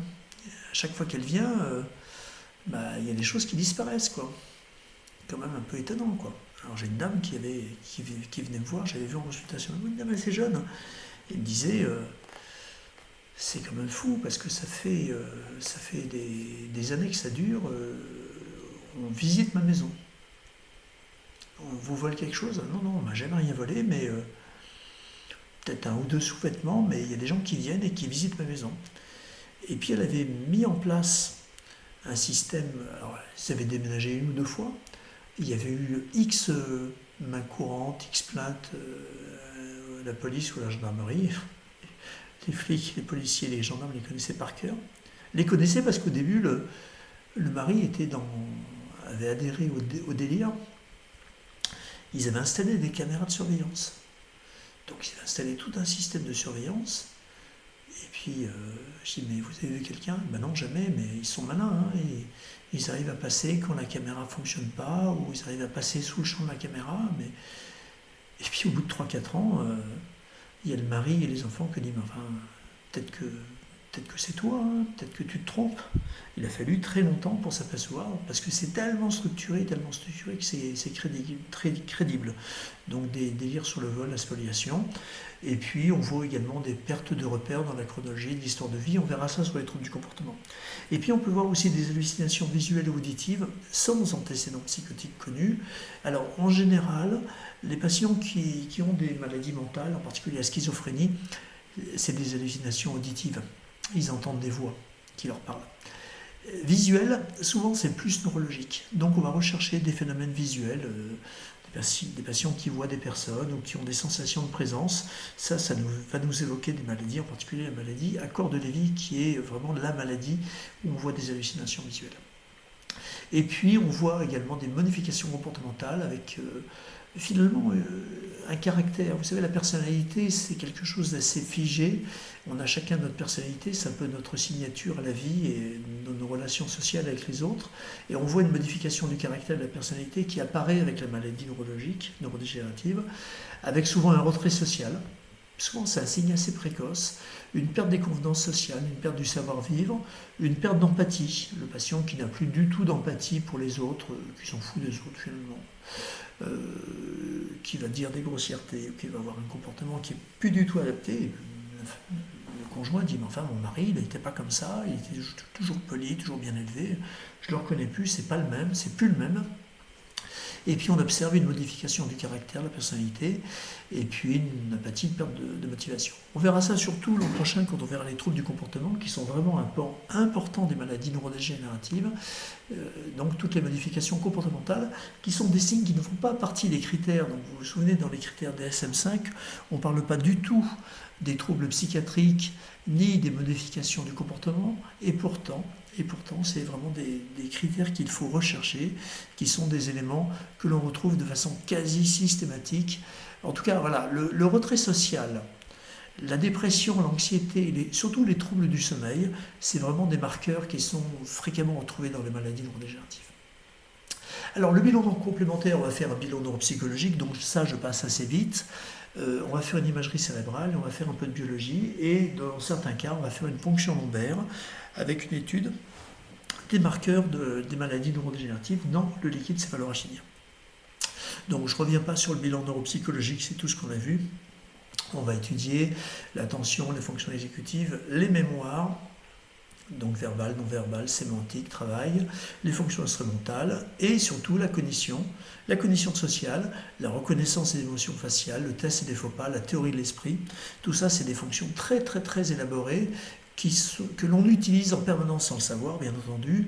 chaque fois qu'elle vient, il y a des choses qui disparaissent, quoi. Quand même un peu étonnant, quoi. Alors j'ai une dame qui venait me voir, j'avais vu en consultation, une dame assez jeune, et elle me disait c'est quand même fou parce que ça fait des années que ça dure, on visite ma maison. On vous vole quelque chose? Non, on m'a jamais rien volé, mais peut-être un ou deux sous-vêtements, mais il y a des gens qui viennent et qui visitent ma maison. Et puis elle avait mis en place un système, alors ils avaient déménagé une ou deux fois. Il y avait eu X mains courantes, X plaintes, la police ou la gendarmerie. Les flics, les policiers, les gendarmes les connaissaient par cœur. Les connaissaient parce qu'au début, le mari avait adhéré au délire. Ils avaient installé des caméras de surveillance. Donc ils avaient installé tout un système de surveillance. Et puis, je dis, mais vous avez vu quelqu'un? Non, jamais, mais ils sont malins. Et ils arrivent à passer quand la caméra ne fonctionne pas, ou ils arrivent à passer sous le champ de la caméra. Et puis, au bout de 3-4 ans, il y a le mari et les enfants qui disent, peut-être peut-être que c'est toi, hein, peut-être que tu te trompes. Il a fallu très longtemps pour s'apercevoir, parce que c'est tellement structuré que c'est crédible, très crédible. Donc des délires sur le vol, la spoliation. Et puis on voit également des pertes de repères dans la chronologie de l'histoire de vie. On verra ça sur les troubles du comportement. Et puis on peut voir aussi des hallucinations visuelles et auditives sans antécédents psychotiques connus. Alors en général, les patients qui ont des maladies mentales, en particulier la schizophrénie, c'est des hallucinations auditives. Ils entendent des voix qui leur parlent. Visuel, souvent c'est plus neurologique. Donc on va rechercher des phénomènes visuels, des patients qui voient des personnes ou qui ont des sensations de présence. Ça va nous évoquer des maladies, en particulier la maladie à corps de Lévy, qui est vraiment la maladie où on voit des hallucinations visuelles. Et puis on voit également des modifications comportementales avec finalement un caractère. Vous savez, la personnalité, c'est quelque chose d'assez figé. On a chacun notre personnalité, c'est un peu notre signature à la vie et nos relations sociales avec les autres. Et on voit une modification du caractère de la personnalité qui apparaît avec la maladie neurologique, neurodégénérative, avec souvent un retrait social. Souvent, c'est un signe assez précoce, une perte des convenances sociales, une perte du savoir-vivre, une perte d'empathie. Le patient qui n'a plus du tout d'empathie pour les autres, qui s'en fout des autres finalement. Qui va dire des grossièretés, qui va avoir un comportement qui n'est plus du tout adapté. Le conjoint dit, mais enfin mon mari il n'était pas comme ça, il était toujours poli, toujours bien élevé, je ne le reconnais plus, c'est pas le même, c'est plus le même. Et puis on observe une modification du caractère, de la personnalité, et puis une apathie, une perte de motivation. On verra ça surtout l'an prochain quand on verra les troubles du comportement, qui sont vraiment un pan important des maladies neurodégénératives, donc toutes les modifications comportementales, qui sont des signes qui ne font pas partie des critères. Donc vous vous souvenez, dans les critères DSM-5, on ne parle pas du tout des troubles psychiatriques, ni des modifications du comportement, et pourtant, c'est vraiment des critères qu'il faut rechercher, qui sont des éléments que l'on retrouve de façon quasi systématique. En tout cas, voilà, le retrait social, la dépression, l'anxiété, surtout les troubles du sommeil, c'est vraiment des marqueurs qui sont fréquemment retrouvés dans les maladies neurodégénératives. Alors, le bilan complémentaire, on va faire un bilan neuropsychologique, donc ça, je passe assez vite. On va faire une imagerie cérébrale, on va faire un peu de biologie, et dans certains cas, on va faire une ponction lombaire avec une étude des marqueurs des maladies neurodégénératives dans le liquide céphalorachidien. Donc je ne reviens pas sur le bilan neuropsychologique, c'est tout ce qu'on a vu. On va étudier l'attention, les fonctions exécutives, les mémoires, donc verbales, non-verbales, sémantiques, travail, les fonctions instrumentales et surtout la cognition sociale, la reconnaissance des émotions faciales, le test des faux pas, la théorie de l'esprit. Tout ça, c'est des fonctions très très très élaborées que l'on utilise en permanence sans le savoir, bien entendu,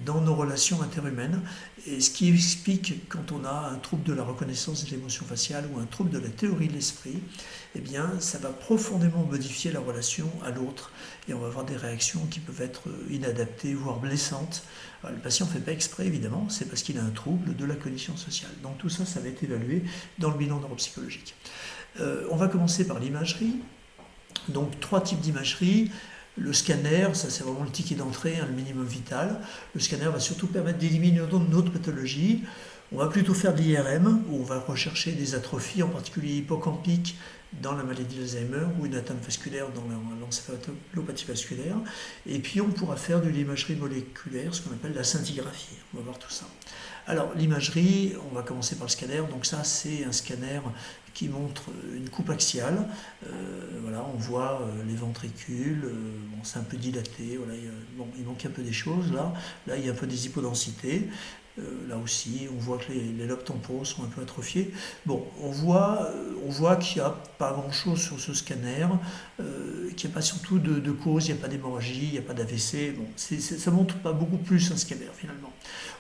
dans nos relations interhumaines. Et ce qui explique quand on a un trouble de la reconnaissance des émotions faciales ou un trouble de la théorie de l'esprit, eh bien, ça va profondément modifier la relation à l'autre et on va avoir des réactions qui peuvent être inadaptées, voire blessantes. Alors, le patient ne fait pas exprès, évidemment, c'est parce qu'il a un trouble de la cognition sociale. Donc tout ça, ça va être évalué dans le bilan neuropsychologique. On va commencer par l'imagerie. Donc 3 types d'imagerie. Le scanner, ça c'est vraiment le ticket d'entrée, le minimum vital. Le scanner va surtout permettre d'éliminer notre pathologie. On va plutôt faire de l'IRM, où on va rechercher des atrophies, en particulier hippocampiques, dans la maladie d'Alzheimer, ou une atteinte vasculaire dans l'encéphalopathie vasculaire. Et puis on pourra faire de l'imagerie moléculaire, ce qu'on appelle la scintigraphie. On va voir tout ça. Alors l'imagerie, on va commencer par le scanner. Donc ça c'est un scanner qui montre une coupe axiale. Voilà, on voit les ventricules, c'est un peu dilaté, voilà, il manque un peu des choses là il y a un peu des hypodensités. Là aussi, on voit que les lobes temporaux sont un peu atrophiés. Bon, on voit qu'il n'y a pas grand-chose sur ce scanner, qu'il n'y a pas surtout de cause, il n'y a pas d'hémorragie, il n'y a pas d'AVC. Bon, ça ne montre pas beaucoup plus un scanner finalement.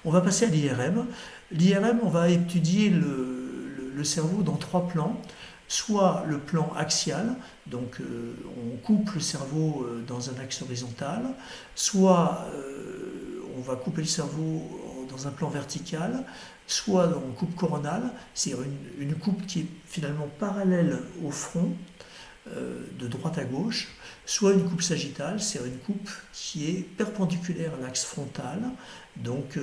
On va passer à l'IRM. L'IRM, on va étudier le cerveau dans 3 plans. Soit le plan axial, donc on coupe le cerveau dans un axe horizontal, soit on va couper le cerveau dans un plan vertical, soit en coupe coronale, c'est-à-dire une coupe qui est finalement parallèle au front, de droite à gauche, soit une coupe sagittale, c'est-à-dire une coupe qui est perpendiculaire à l'axe frontal, donc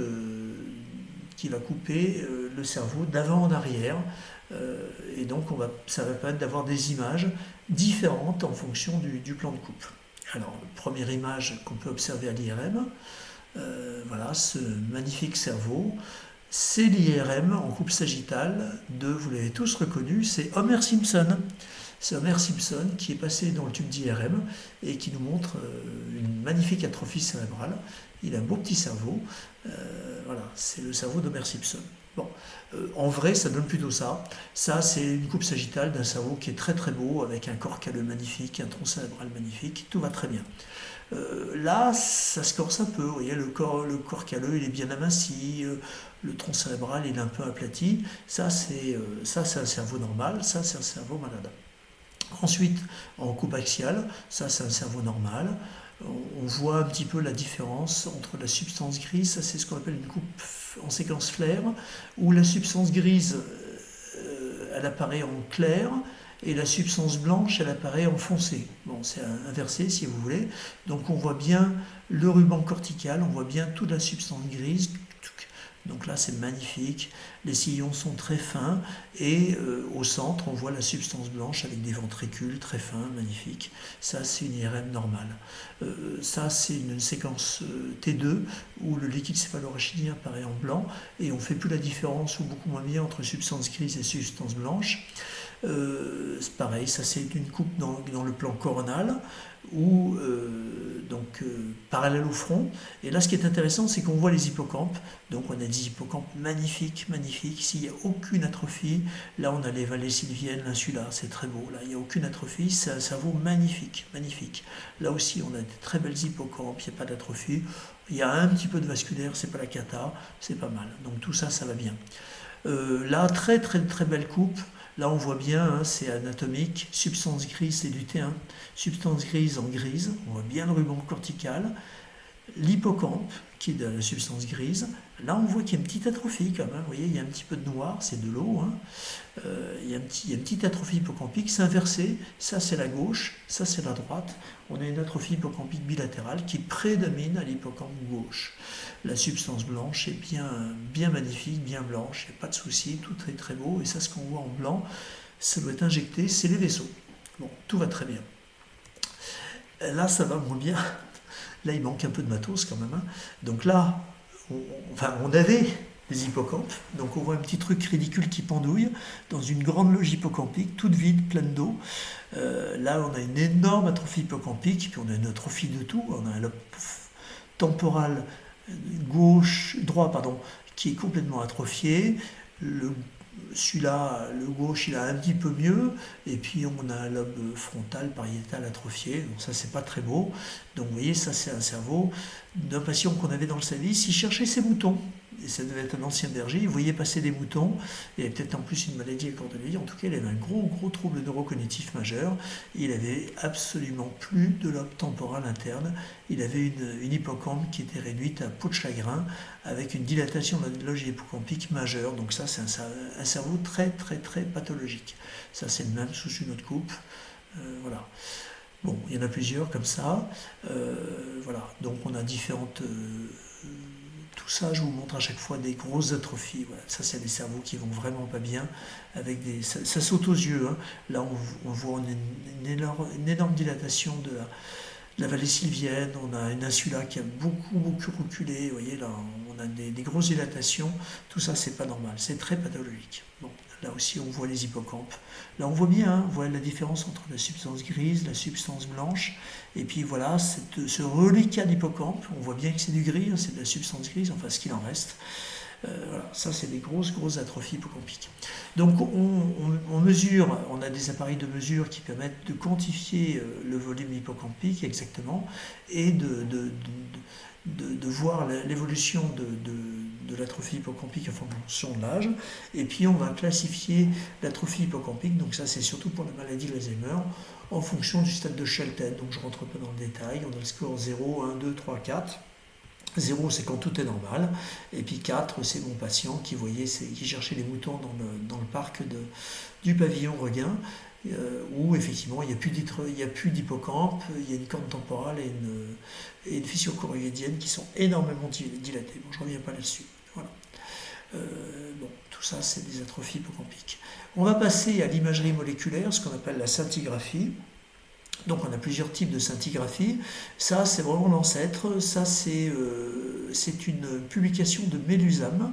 qui va couper le cerveau d'avant en arrière, et donc ça va permettre d'avoir des images différentes en fonction du plan de coupe. Alors, première image qu'on peut observer à l'IRM, voilà, ce magnifique cerveau. C'est l'IRM en coupe sagittale de, vous l'avez tous reconnu, c'est Homer Simpson. C'est Homer Simpson qui est passé dans le tube d'IRM et qui nous montre une magnifique atrophie cérébrale. Il a un beau petit cerveau. Voilà, c'est le cerveau d'Homer Simpson. Bon, en vrai, ça donne plutôt ça. Ça, c'est une coupe sagittale d'un cerveau qui est très très beau, avec un corps calleux magnifique, un tronc cérébral magnifique. Tout va très bien. Là, ça se corse un peu. Vous voyez, le corps calleux, il est bien aminci. Le tronc cérébral, il est un peu aplati. Ça, c'est un cerveau normal. Ça, c'est un cerveau malade. Ensuite, en coupe axiale, ça, c'est un cerveau normal. On voit un petit peu la différence entre la substance grise, ça c'est ce qu'on appelle une coupe en séquence flair, où la substance grise, elle apparaît en clair, et la substance blanche, elle apparaît en foncé. Bon, c'est inversé si vous voulez. Donc on voit bien le ruban cortical, on voit bien toute la substance grise. Donc là, c'est magnifique. Les sillons sont très fins et au centre, on voit la substance blanche avec des ventricules très fins, magnifiques. Ça, c'est une IRM normale. Ça, c'est une séquence T2 où le liquide céphalorachidien apparaît en blanc et on ne fait plus la différence ou beaucoup moins bien entre substance grise et substance blanche. C'est pareil, ça c'est une coupe dans le plan coronal ou parallèle au front. Et là, ce qui est intéressant, c'est qu'on voit les hippocampes. Donc, on a des hippocampes magnifiques, magnifiques. S'il n'y a aucune atrophie, là, on a les vallées sylviennes, l'insula, c'est très beau. Là, il n'y a aucune atrophie, c'est un cerveau magnifique, magnifique. Là aussi, on a de très belles hippocampes, il n'y a pas d'atrophie. Il y a un petit peu de vasculaire, c'est pas la cata, c'est pas mal. Donc, tout ça, ça va bien. Là, très, très, très belle coupe. Là, on voit bien, hein, c'est anatomique. Substance grise, c'est du T1. Substance grise en grise. On voit bien le ruban cortical. L'hippocampe, qui est de la substance grise. Là, on voit qu'il y a une petite atrophie quand même. Vous voyez, il y a un petit peu de noir, c'est de l'eau. Hein. Il y a une petite atrophie hippocampique. C'est inversé. Ça, c'est la gauche. Ça, c'est la droite. On a une atrophie hippocampique bilatérale qui prédomine à l'hippocampe gauche. La substance blanche est bien magnifique, bien blanche. Il n'y a pas de souci. Tout est très beau. Et ça, ce qu'on voit en blanc, ça doit être injecté. C'est les vaisseaux. Bon, tout va très bien. Là, ça va moins bien. Là, il manque un peu de matos quand même. Hein. Donc là, on avait des hippocampes. Donc on voit un petit truc ridicule qui pendouille dans une grande loge hippocampique, toute vide, pleine d'eau. Là, on a une énorme atrophie hippocampique, puis on a une atrophie de tout. On a un lobe temporal droit, qui est complètement atrophié. Celui-là, le gauche, il a un petit peu mieux, et puis on a un lobe frontal pariétal atrophié, donc ça c'est pas très beau. Donc vous voyez, ça c'est un cerveau d'un patient qu'on avait dans le service, il cherchait ses moutons, et ça devait être un ancien berger, il voyait passer des moutons, il avait peut-être en plus une maladie à cordelier, en tout cas il avait un gros trouble neurocognitif majeur, il avait absolument plus de lobe temporal interne, il avait une hippocampe qui était réduite à peau de chagrin, avec une dilatation de la loge hippocampique majeure, donc ça c'est un cerveau très pathologique. Ça c'est le même sous une autre coupe, voilà. Bon, il y en a plusieurs comme ça, voilà, donc on a différentes... tout ça, je vous montre à chaque fois des grosses atrophies. Voilà. Ça, c'est des cerveaux qui vont vraiment pas bien. Ça saute aux yeux. Hein. Là, on voit une énorme dilatation de la vallée sylvienne. On a une insula qui a beaucoup reculé. Vous voyez, là, on a des grosses dilatations. Tout ça, c'est pas normal. C'est très pathologique. Bon, là aussi, on voit les hippocampes. Là, on voit bien, hein, on voit la différence entre la substance grise, la substance blanche. Et puis voilà, ce reliquat d'hippocampe, on voit bien que c'est du gris, hein, c'est de la substance grise, enfin ce qu'il en reste. Voilà, ça c'est des grosses atrophies hippocampiques. Donc on mesure, on a des appareils de mesure qui permettent de quantifier le volume hippocampique exactement et de voir l'évolution de l'atrophie hippocampique en fonction de l'âge. Et puis on va classifier l'atrophie hippocampique, donc ça c'est surtout pour la maladie d'Alzheimer, en fonction du stade de Shelton. Donc je ne rentre pas dans le détail, on a le score 0, 1, 2, 3, 4. 0, c'est quand tout est normal. Et puis 4, c'est mon patient qui cherchait les moutons dans le parc du pavillon Regain, où effectivement il n'y a plus d'hippocampe, il y a une corne temporale et une fissure choroïdienne qui sont énormément dilatées. Bon, je ne reviens pas là-dessus. Voilà. Bon, tout ça, c'est des atrophies hippocampiques. On va passer à l'imagerie moléculaire, ce qu'on appelle la scintigraphie. Donc on a plusieurs types de scintigraphie. Ça, c'est vraiment l'ancêtre. Ça, c'est une publication de Mélusam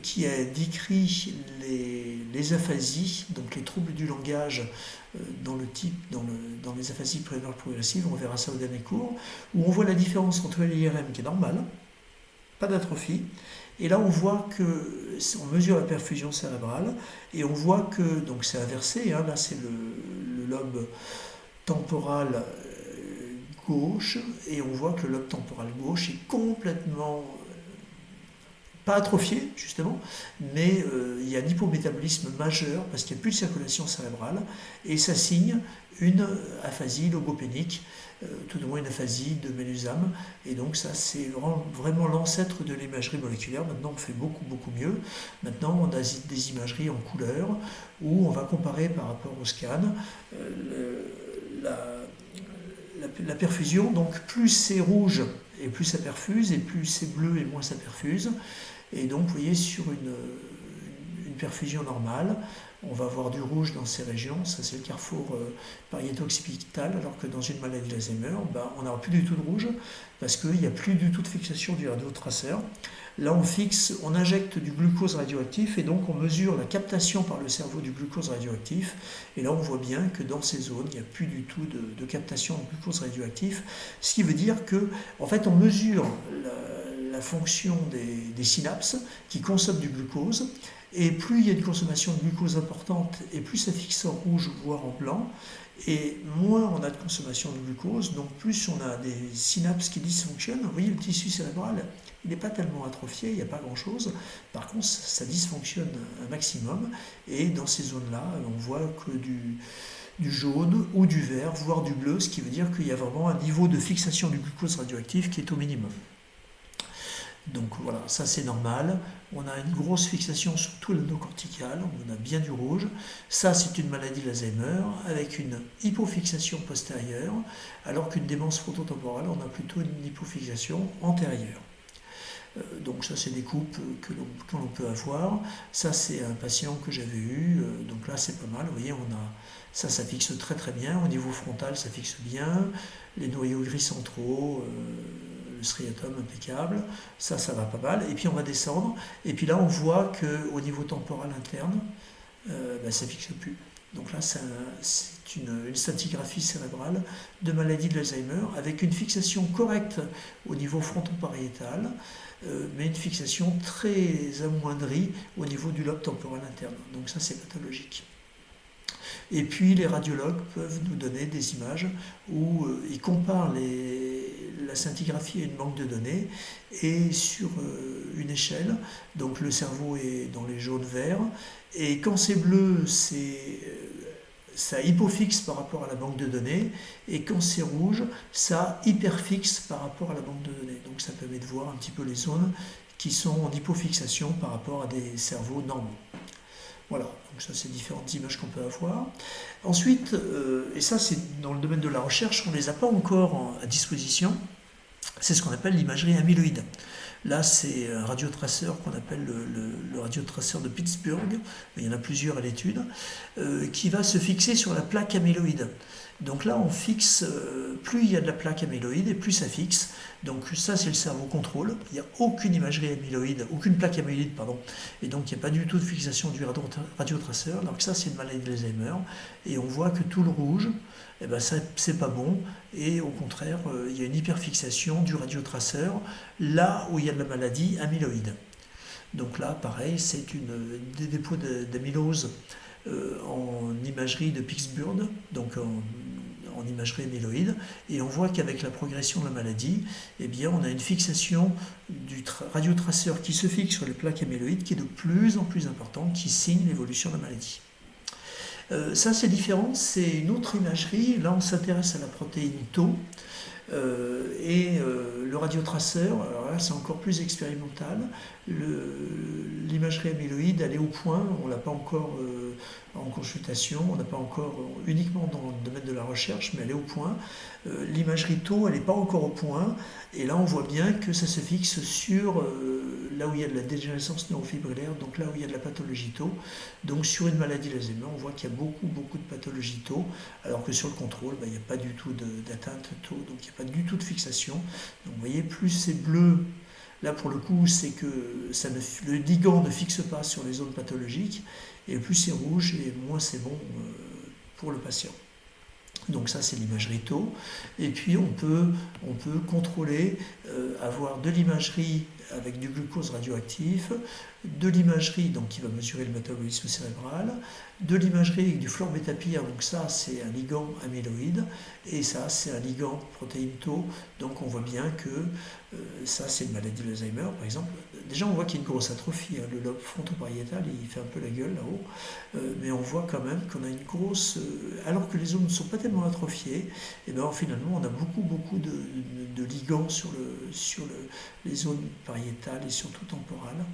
qui a décrit les aphasies, donc les troubles du langage dans les aphasies préverbales progressives. On verra ça au dernier cours, où on voit la différence entre l'IRM qui est normal, pas d'atrophie. Et là, on voit on mesure la perfusion cérébrale et on voit que, donc c'est inversé, hein, là c'est le lobe temporal gauche, et on voit que le lobe temporal gauche est complètement, pas atrophié justement, mais il y a un hypométabolisme majeur parce qu'il n'y a plus de circulation cérébrale, et ça signe une aphasie logopénique, tout au moins une aphasie de Mélusam, et donc ça c'est vraiment l'ancêtre de l'imagerie moléculaire. Maintenant on fait beaucoup mieux. Maintenant on a des imageries en couleur où on va comparer par rapport au scan la perfusion. Donc plus c'est rouge et plus ça perfuse, et plus c'est bleu et moins ça perfuse. Et donc vous voyez, sur une perfusion normale, on va avoir du rouge dans ces régions, ça c'est le carrefour pariéto-occipital, alors que dans une maladie d'Alzheimer, on n'aura plus du tout de rouge, parce qu'il n'y a plus du tout de fixation du radiotraceur. Là on injecte du glucose radioactif, et donc on mesure la captation par le cerveau du glucose radioactif, et là on voit bien que dans ces zones, il n'y a plus du tout de captation de glucose radioactif, ce qui veut dire que, en fait, on mesure la fonction des synapses qui consomment du glucose, et plus il y a une consommation de glucose importante, et plus ça fixe en rouge, voire en blanc, et moins on a de consommation de glucose, donc plus on a des synapses qui dysfonctionnent. Vous voyez, le tissu cérébral, il n'est pas tellement atrophié, il n'y a pas grand-chose. Par contre, ça dysfonctionne un maximum, et dans ces zones-là, on voit que du jaune ou du vert, voire du bleu, ce qui veut dire qu'il y a vraiment un niveau de fixation du glucose radioactif qui est au minimum. Donc voilà, ça c'est normal. On a une grosse fixation sur tout l'endocortical, on a bien du rouge. Ça c'est une maladie d'Alzheimer avec une hypofixation postérieure, alors qu'une démence frontotemporale, on a plutôt une hypofixation antérieure. Donc ça c'est des coupes que l'on peut avoir. Ça c'est un patient que j'avais eu, donc là c'est pas mal. Vous voyez, ça fixe très bien. Au niveau frontal ça fixe bien. Les noyaux gris centraux, le striatum impeccable, ça va pas mal. Et puis on va descendre, et puis là on voit qu'au niveau temporal interne, ça fixe plus. Donc là c'est une scintigraphie cérébrale de maladie de l'Alzheimer avec une fixation correcte au niveau fronto-pariétal, mais une fixation très amoindrie au niveau du lobe temporal interne. Donc ça c'est pathologique. Et puis les radiologues peuvent nous donner des images où ils comparent la scintigraphie à une banque de données, et sur une échelle, donc le cerveau est dans les jaunes verts, et quand c'est bleu, ça hypofixe par rapport à la banque de données, et quand c'est rouge, ça hyperfixe par rapport à la banque de données. Donc ça permet de voir un petit peu les zones qui sont en hypofixation par rapport à des cerveaux normaux. Voilà, donc ça c'est différentes images qu'on peut avoir. Ensuite, et ça c'est dans le domaine de la recherche, on ne les a pas encore à disposition, c'est ce qu'on appelle l'imagerie amyloïde. Là c'est un radiotraceur qu'on appelle le radiotraceur de Pittsburgh, il y en a plusieurs à l'étude, qui va se fixer sur la plaque amyloïde. Donc là on fixe, plus il y a de la plaque amyloïde et plus ça fixe. Donc ça c'est le cerveau contrôle, il n'y a aucune imagerie amyloïde, aucune plaque amyloïde, pardon, et donc il n'y a pas du tout de fixation du radiotraceur. Donc ça c'est une maladie d'Alzheimer, et on voit que tout le rouge, ça c'est pas bon, et au contraire il y a une hyperfixation du radiotraceur là où il y a de la maladie amyloïde. Donc là pareil, c'est des dépôts d'amylose en imagerie de Pittsburgh, donc en imagerie amyloïde, et on voit qu'avec la progression de la maladie, on a une fixation du radiotraceur qui se fixe sur les plaques amyloïdes qui est de plus en plus importante, qui signe l'évolution de la maladie. Ça c'est différent, c'est une autre imagerie. Là on s'intéresse à la protéine Tau. Le radiotraceur, alors là c'est encore plus expérimental. L'imagerie amyloïde, elle est au point, on ne l'a pas encore en consultation, on n'a pas encore uniquement dans le domaine de la recherche, mais elle est au point. L'imagerie tau, elle n'est pas encore au point, et là on voit bien que ça se fixe sur là où il y a de la dégénérescence neurofibrillaire, donc là où il y a de la pathologie tau. Donc sur une maladie d'Alzheimer, on voit qu'il y a beaucoup de pathologie tau, alors que sur le contrôle, il n'y a pas du tout d'atteinte tau, donc il n'y a pas du tout de fixation. Donc vous voyez, plus c'est bleu, là pour le coup, c'est que le ligand ne fixe pas sur les zones pathologiques, et plus c'est rouge, et moins c'est bon pour le patient. Donc ça c'est l'imagerie tau. Et puis on peut contrôler, avoir de l'imagerie avec du glucose radioactif, de l'imagerie donc qui va mesurer le métabolisme cérébral, de l'imagerie avec du fluorbétapyr, donc ça c'est un ligand amyloïde, et ça c'est un ligand protéine tau. Donc on voit bien que ça c'est une maladie d'Alzheimer par exemple. Déjà on voit qu'il y a une grosse atrophie, le lobe fronto-pariétal il fait un peu la gueule là-haut, mais on voit quand même qu'on a une grosse, alors que les zones ne sont pas tellement atrophiées, et bien finalement on a beaucoup de ligands sur les zones pariétales et surtout temporales.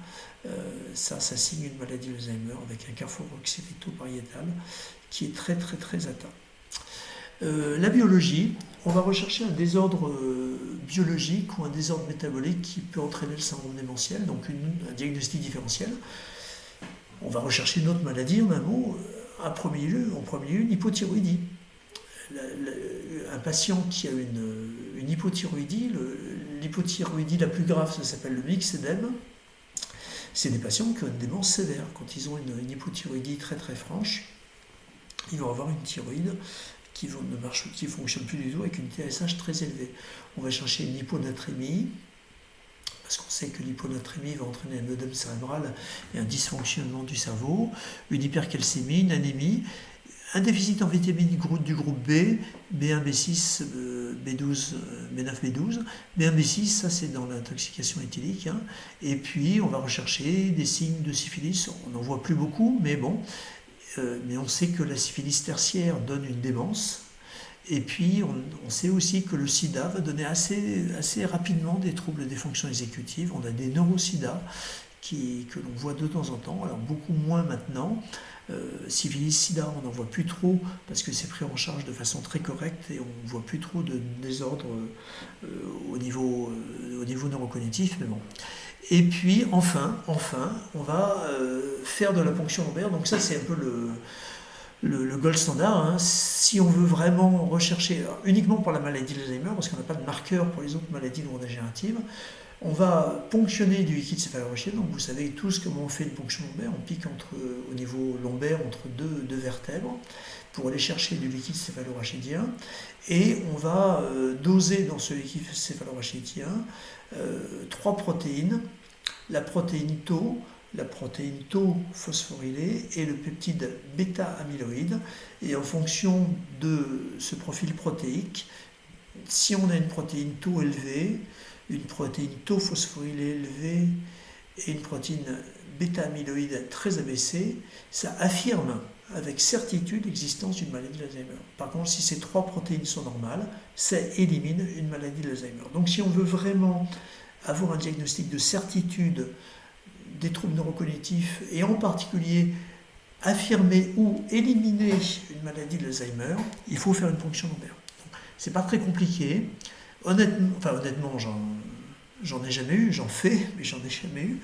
Ça signe une maladie d'Alzheimer avec un carrefour occipito-pariétal qui est très atteint. La biologie, on va rechercher un désordre biologique ou un désordre métabolique qui peut entraîner le syndrome démentiel, donc un diagnostic différentiel. On va rechercher une autre maladie, en un mot, en premier lieu, une hypothyroïdie. Un patient qui a une hypothyroïdie, l'hypothyroïdie la plus grave, ça s'appelle le myxédème. C'est des patients qui ont une démence sévère. Quand ils ont une hypothyroïdie très franche, ils vont avoir une thyroïde qui ne fonctionne plus du tout avec une TSH très élevée. On va chercher une hyponatrémie, parce qu'on sait que l'hyponatrémie va entraîner un œdème cérébral et un dysfonctionnement du cerveau, une hypercalcémie, une anémie, un déficit en vitamine du groupe B, B1, B6, B12, B9, B12. B1, B6, ça c'est dans l'intoxication éthylique. Et puis on va rechercher des signes de syphilis. On n'en voit plus beaucoup, mais bon. Mais on sait que la syphilis tertiaire donne une démence. Et puis on sait aussi que le sida va donner assez rapidement des troubles des fonctions exécutives. On a des neurosida que l'on voit de temps en temps, alors beaucoup moins maintenant. Syphilis, sida, on n'en voit plus trop parce que c'est pris en charge de façon très correcte et on ne voit plus trop de désordre au niveau neurocognitif, mais bon. Et puis enfin, on va faire de la ponction lombaire, donc ça c'est un peu le gold standard. Si on veut vraiment rechercher, uniquement pour la maladie d'Alzheimer, parce qu'on n'a pas de marqueur pour les autres maladies neurodégénératives, on va ponctionner du liquide céphalorachidien. Donc vous savez tous comment on fait une ponction lombaire. On pique au niveau lombaire entre deux vertèbres pour aller chercher du liquide céphalorachidien. Et on va doser dans ce liquide céphalorachidien 3 protéines. La protéine tau, la protéine tau phosphorylée et le peptide bêta-amyloïde. Et en fonction de ce profil protéique, si on a une protéine tau élevée, une protéine tau phosphorylée élevée et une protéine bêta-amyloïde très abaissée, ça affirme avec certitude l'existence d'une maladie d'Alzheimer. Par contre, si ces 3 protéines sont normales, ça élimine une maladie d'Alzheimer. Donc si on veut vraiment avoir un diagnostic de certitude des troubles neurocognitifs et en particulier affirmer ou éliminer une maladie d'Alzheimer, il faut faire une ponction lombaire. C'est pas très compliqué. Honnêtement, j'en ai jamais eu, j'en fais, mais j'en ai jamais eu.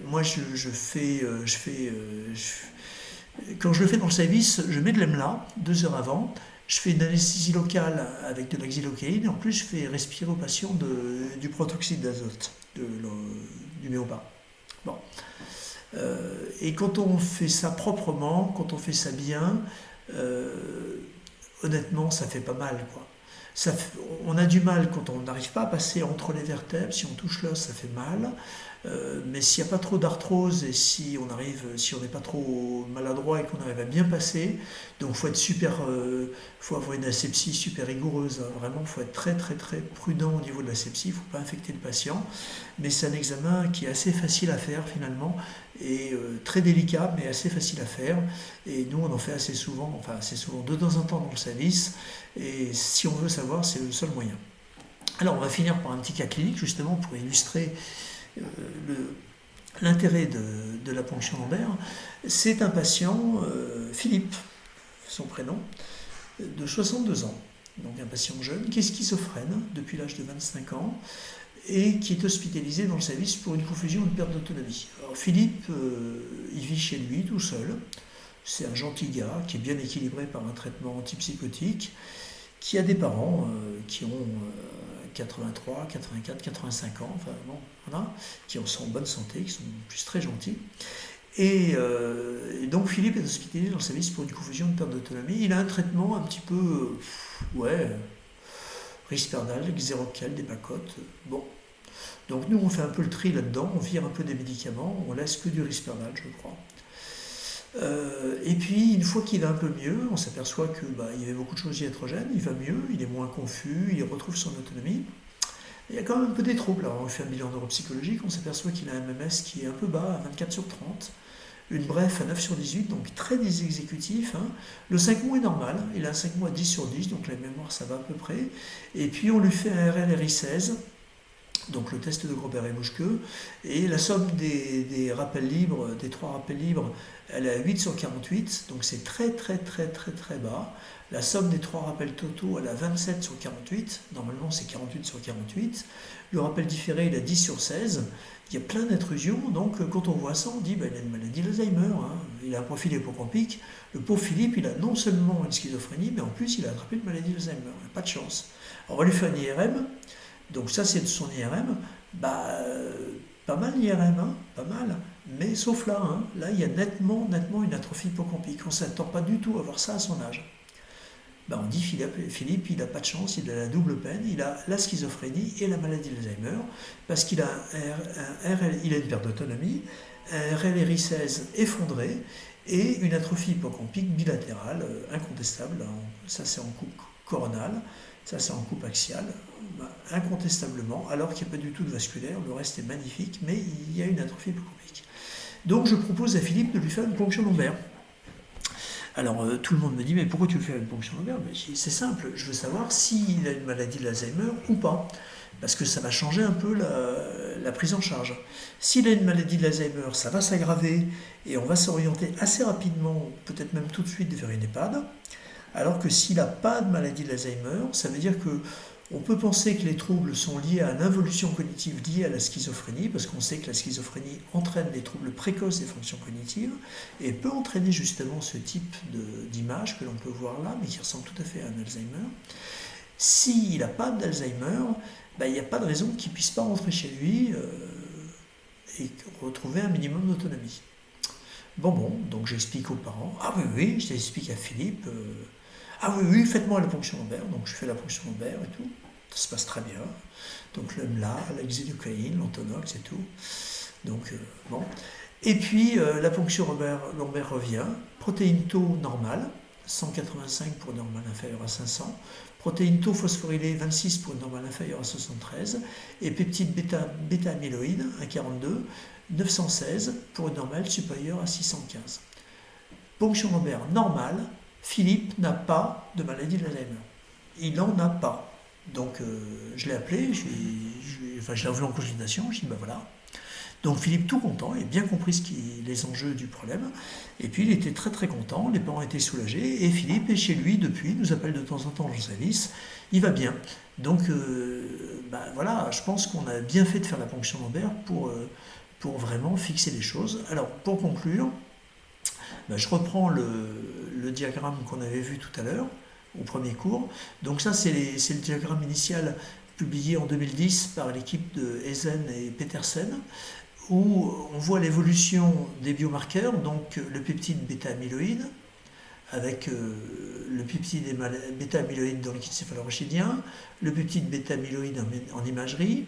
Moi, quand je le fais dans le service, je mets de l'EMLA 2 heures avant, je fais une anesthésie locale avec de la xylocaïne, et en plus je fais respirer au patient du protoxyde d'azote, du méopa. Bon. Et quand on fait ça proprement, quand on fait ça bien, honnêtement, ça fait pas mal, quoi. On a du mal quand on n'arrive pas à passer entre les vertèbres. Si on touche l'os, ça fait mal. Mais s'il n'y a pas trop d'arthrose et si on n'est pas trop maladroit et qu'on arrive à bien passer, donc faut avoir une asepsie super rigoureuse, hein. Vraiment, il faut être très très très prudent au niveau de l'asepsie, il ne faut pas infecter le patient. Mais c'est un examen qui est assez facile à faire finalement et très délicat mais assez facile à faire. Et nous on en fait assez souvent de temps en temps dans le service. Et si on veut savoir, c'est le seul moyen. Alors on va finir par un petit cas clinique justement pour illustrer euh, l'intérêt de la ponction lombaire. C'est un patient, Philippe, son prénom, de 62 ans, donc un patient jeune, qui est schizophrène depuis l'âge de 25 ans et qui est hospitalisé dans le service pour une confusion et une perte d'autonomie. Alors Philippe, il vit chez lui tout seul. C'est un gentil gars qui est bien équilibré par un traitement antipsychotique, qui a des parents qui ont 83, 84, 85 ans, enfin bon, voilà, qui sont en bonne santé, qui sont en plus très gentils. Et donc Philippe est hospitalisé dans le service pour une confusion de perte d'autonomie. Il a un traitement un petit peu, Risperdal, Xerocal, des pacotes. Bon. Donc nous on fait un peu le tri là-dedans, on vire un peu des médicaments, on laisse que du Risperdal, je crois. Et puis une fois qu'il va un peu mieux, on s'aperçoit que il y avait beaucoup de choses iatrogènes, il va mieux, il est moins confus, il retrouve son autonomie. Il y a quand même un peu des troubles. Alors on fait un bilan neuropsychologique, on s'aperçoit qu'il a un MMS qui est un peu bas, à 24 sur 30, une bref à 9 sur 18, donc très désexécutif, hein. Le 5 mois est normal, il a un 5 mois à 10 sur 10, donc la mémoire ça va à peu près. Et puis on lui fait un RLRI16, donc le test de Grobert-Mouchkeux, et la somme des rappels libres, des 3 rappels libres, elle est à 8 sur 48, donc c'est très très très très très bas. La somme des 3 rappels totaux, elle est à 27 sur 48, normalement c'est 48 sur 48. Le rappel différé, il est à 10 sur 16. Il y a plein d'intrusions, donc quand on voit ça, on dit il a une maladie d'Alzheimer, hein. Il a un profil hypocampique. Le pauvre Philippe, il a non seulement une schizophrénie, mais en plus il a attrapé une maladie d'Alzheimer. Il n'a pas de chance. Alors, on va lui faire un IRM. Donc ça c'est de son IRM, pas mal l'IRM, hein, pas mal, mais sauf là, hein, là il y a nettement une atrophie hippocampique, on ne s'attend pas du tout à voir ça à son âge. On dit Philippe, il n'a pas de chance, il a la double peine, il a la schizophrénie et la maladie d'Alzheimer, parce qu'il a il a une perte d'autonomie, un RLRI16 effondré et une atrophie hippocampique bilatérale incontestable, ça c'est en coupe coronale, ça c'est en coupe axiale, incontestablement, alors qu'il n'y a pas du tout de vasculaire, le reste est magnifique, mais il y a une atrophie hippocampique. Donc je propose à Philippe de lui faire une ponction lombaire. Alors tout le monde me dit mais pourquoi tu veux faire une ponction lombaire? C'est simple, je veux savoir s'il a une maladie de l'Alzheimer ou pas, parce que ça va changer un peu la prise en charge. S'il a une maladie de l'Alzheimer, ça va s'aggraver et on va s'orienter assez rapidement, peut-être même tout de suite vers une EHPAD. Alors que s'il n'a pas de maladie de l'Alzheimer, ça veut dire que on peut penser que les troubles sont liés à l'involution cognitive liée à la schizophrénie, parce qu'on sait que la schizophrénie entraîne des troubles précoces des fonctions cognitives et peut entraîner justement ce type d'image que l'on peut voir là, mais qui ressemble tout à fait à un Alzheimer. S'il n'a pas d'Alzheimer, il n'y a pas de raison qu'il ne puisse pas rentrer chez lui et retrouver un minimum d'autonomie. Donc j'explique aux parents. Ah oui, je t'explique à Philippe. Ah oui, faites-moi la ponction lombaire. Donc je fais la ponction lombaire et tout. Ça se passe très bien. Donc l'EMLA, la xénocaïne, l'Antonox et tout. Donc bon. Et puis la ponction lombaire revient. Protéine tau normale, 185 pour une normale inférieure à 500. Protéine tau phosphorylée, 26 pour une normale inférieure à 73. Et peptide bêta-amyloïde, 1,42. 916 pour une normale supérieure à 615. Ponction lombaire normale, Philippe n'a pas de maladie de l'Alzheimer. Il n'en a pas. Donc je l'ai appelé, je l'ai envoyé en consultation, je lui ai dit voilà. Donc Philippe tout content, il a bien compris les enjeux du problème. Et puis il était très très content, les parents étaient soulagés, et Philippe est chez lui depuis, il nous appelle de temps en temps dans le service, il va bien. Donc voilà, je pense qu'on a bien fait de faire la ponction lombaire pour vraiment fixer les choses. Alors, pour conclure, je reprends le diagramme qu'on avait vu tout à l'heure, au premier cours. Donc ça, c'est le diagramme initial publié en 2010 par l'équipe de Eisen et Petersen, où on voit l'évolution des biomarqueurs, donc le peptide bêta-amyloïde, avec le peptide bêta-amyloïde dans le liquide céphalorachidien, le peptide bêta-amyloïde en imagerie,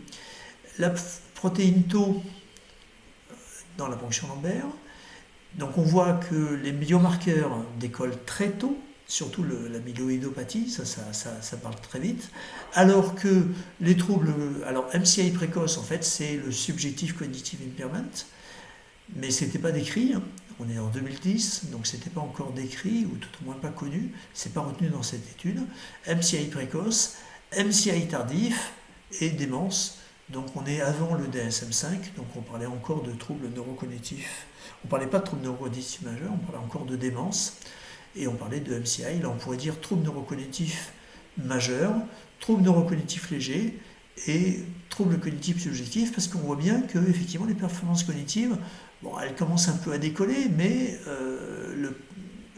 la protéine tau dans la ponction lombaire. Donc on voit que les biomarqueurs décollent très tôt, surtout l'amyloïdopathie, ça parle très vite, alors que les troubles, alors MCI précoce en fait c'est le subjective cognitive impairment, mais c'était pas décrit, hein. On est en 2010, donc c'était pas encore décrit, ou tout au moins pas connu, c'est pas retenu dans cette étude. MCI précoce, MCI tardif et démence, donc on est avant le DSM-5, donc on parlait encore de troubles neurocognitifs. On parlait pas de troubles neurocognitifs majeurs, on parlait encore de démence, et on parlait de MCI, là on pourrait dire troubles neurocognitifs majeurs, troubles neurocognitifs légers, et troubles cognitifs subjectifs, parce qu'on voit bien que effectivement les performances cognitives, bon, elles commencent un peu à décoller, mais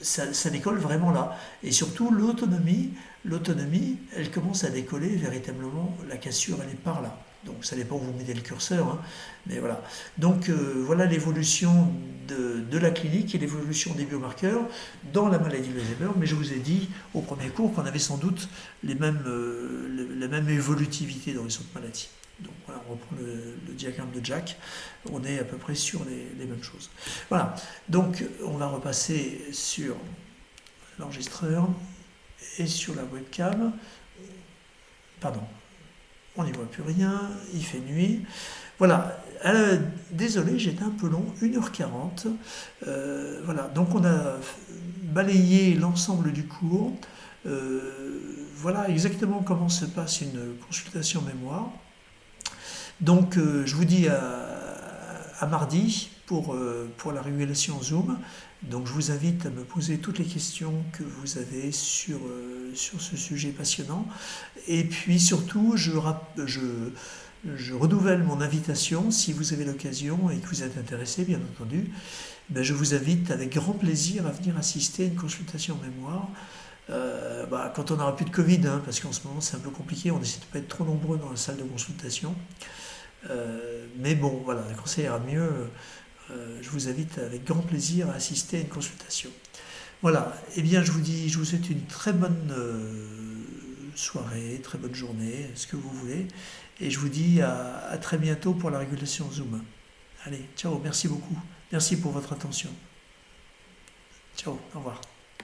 ça décolle vraiment là. Et surtout l'autonomie, elle commence à décoller véritablement, la cassure elle est par là. Donc ça dépend où vous mettez le curseur, hein, mais voilà. Donc voilà l'évolution de la clinique et l'évolution des biomarqueurs dans la maladie d'Alzheimer, mais je vous ai dit au premier cours qu'on avait sans doute la même évolutivité dans les autres maladies. Donc voilà, on reprend le diagramme de Jack, on est à peu près sur les mêmes choses. Voilà, donc on va repasser sur l'enregistreur et sur la webcam. Pardon, on n'y voit plus rien, il fait nuit. Voilà, désolé, j'étais un peu long, 1h40. Voilà, donc on a balayé l'ensemble du cours. Voilà exactement comment se passe une consultation mémoire. Donc je vous dis à mardi pour la régulation Zoom. Donc je vous invite à me poser toutes les questions que vous avez sur ce sujet passionnant. Et puis surtout, je renouvelle mon invitation, si vous avez l'occasion et que vous êtes intéressé, bien entendu, ben je vous invite avec grand plaisir à venir assister à une consultation mémoire. Quand on n'aura plus de Covid, hein, parce qu'en ce moment c'est un peu compliqué, on essaie de ne pas être trop nombreux dans la salle de consultation. Mais bon, voilà, quand ça ira mieux, je vous invite avec grand plaisir à assister à une consultation. Voilà, eh bien je vous souhaite une très bonne soirée, très bonne journée, ce que vous voulez, et je vous dis à très bientôt pour la régulation Zoom. Allez, ciao, merci beaucoup, merci pour votre attention. Ciao, au revoir.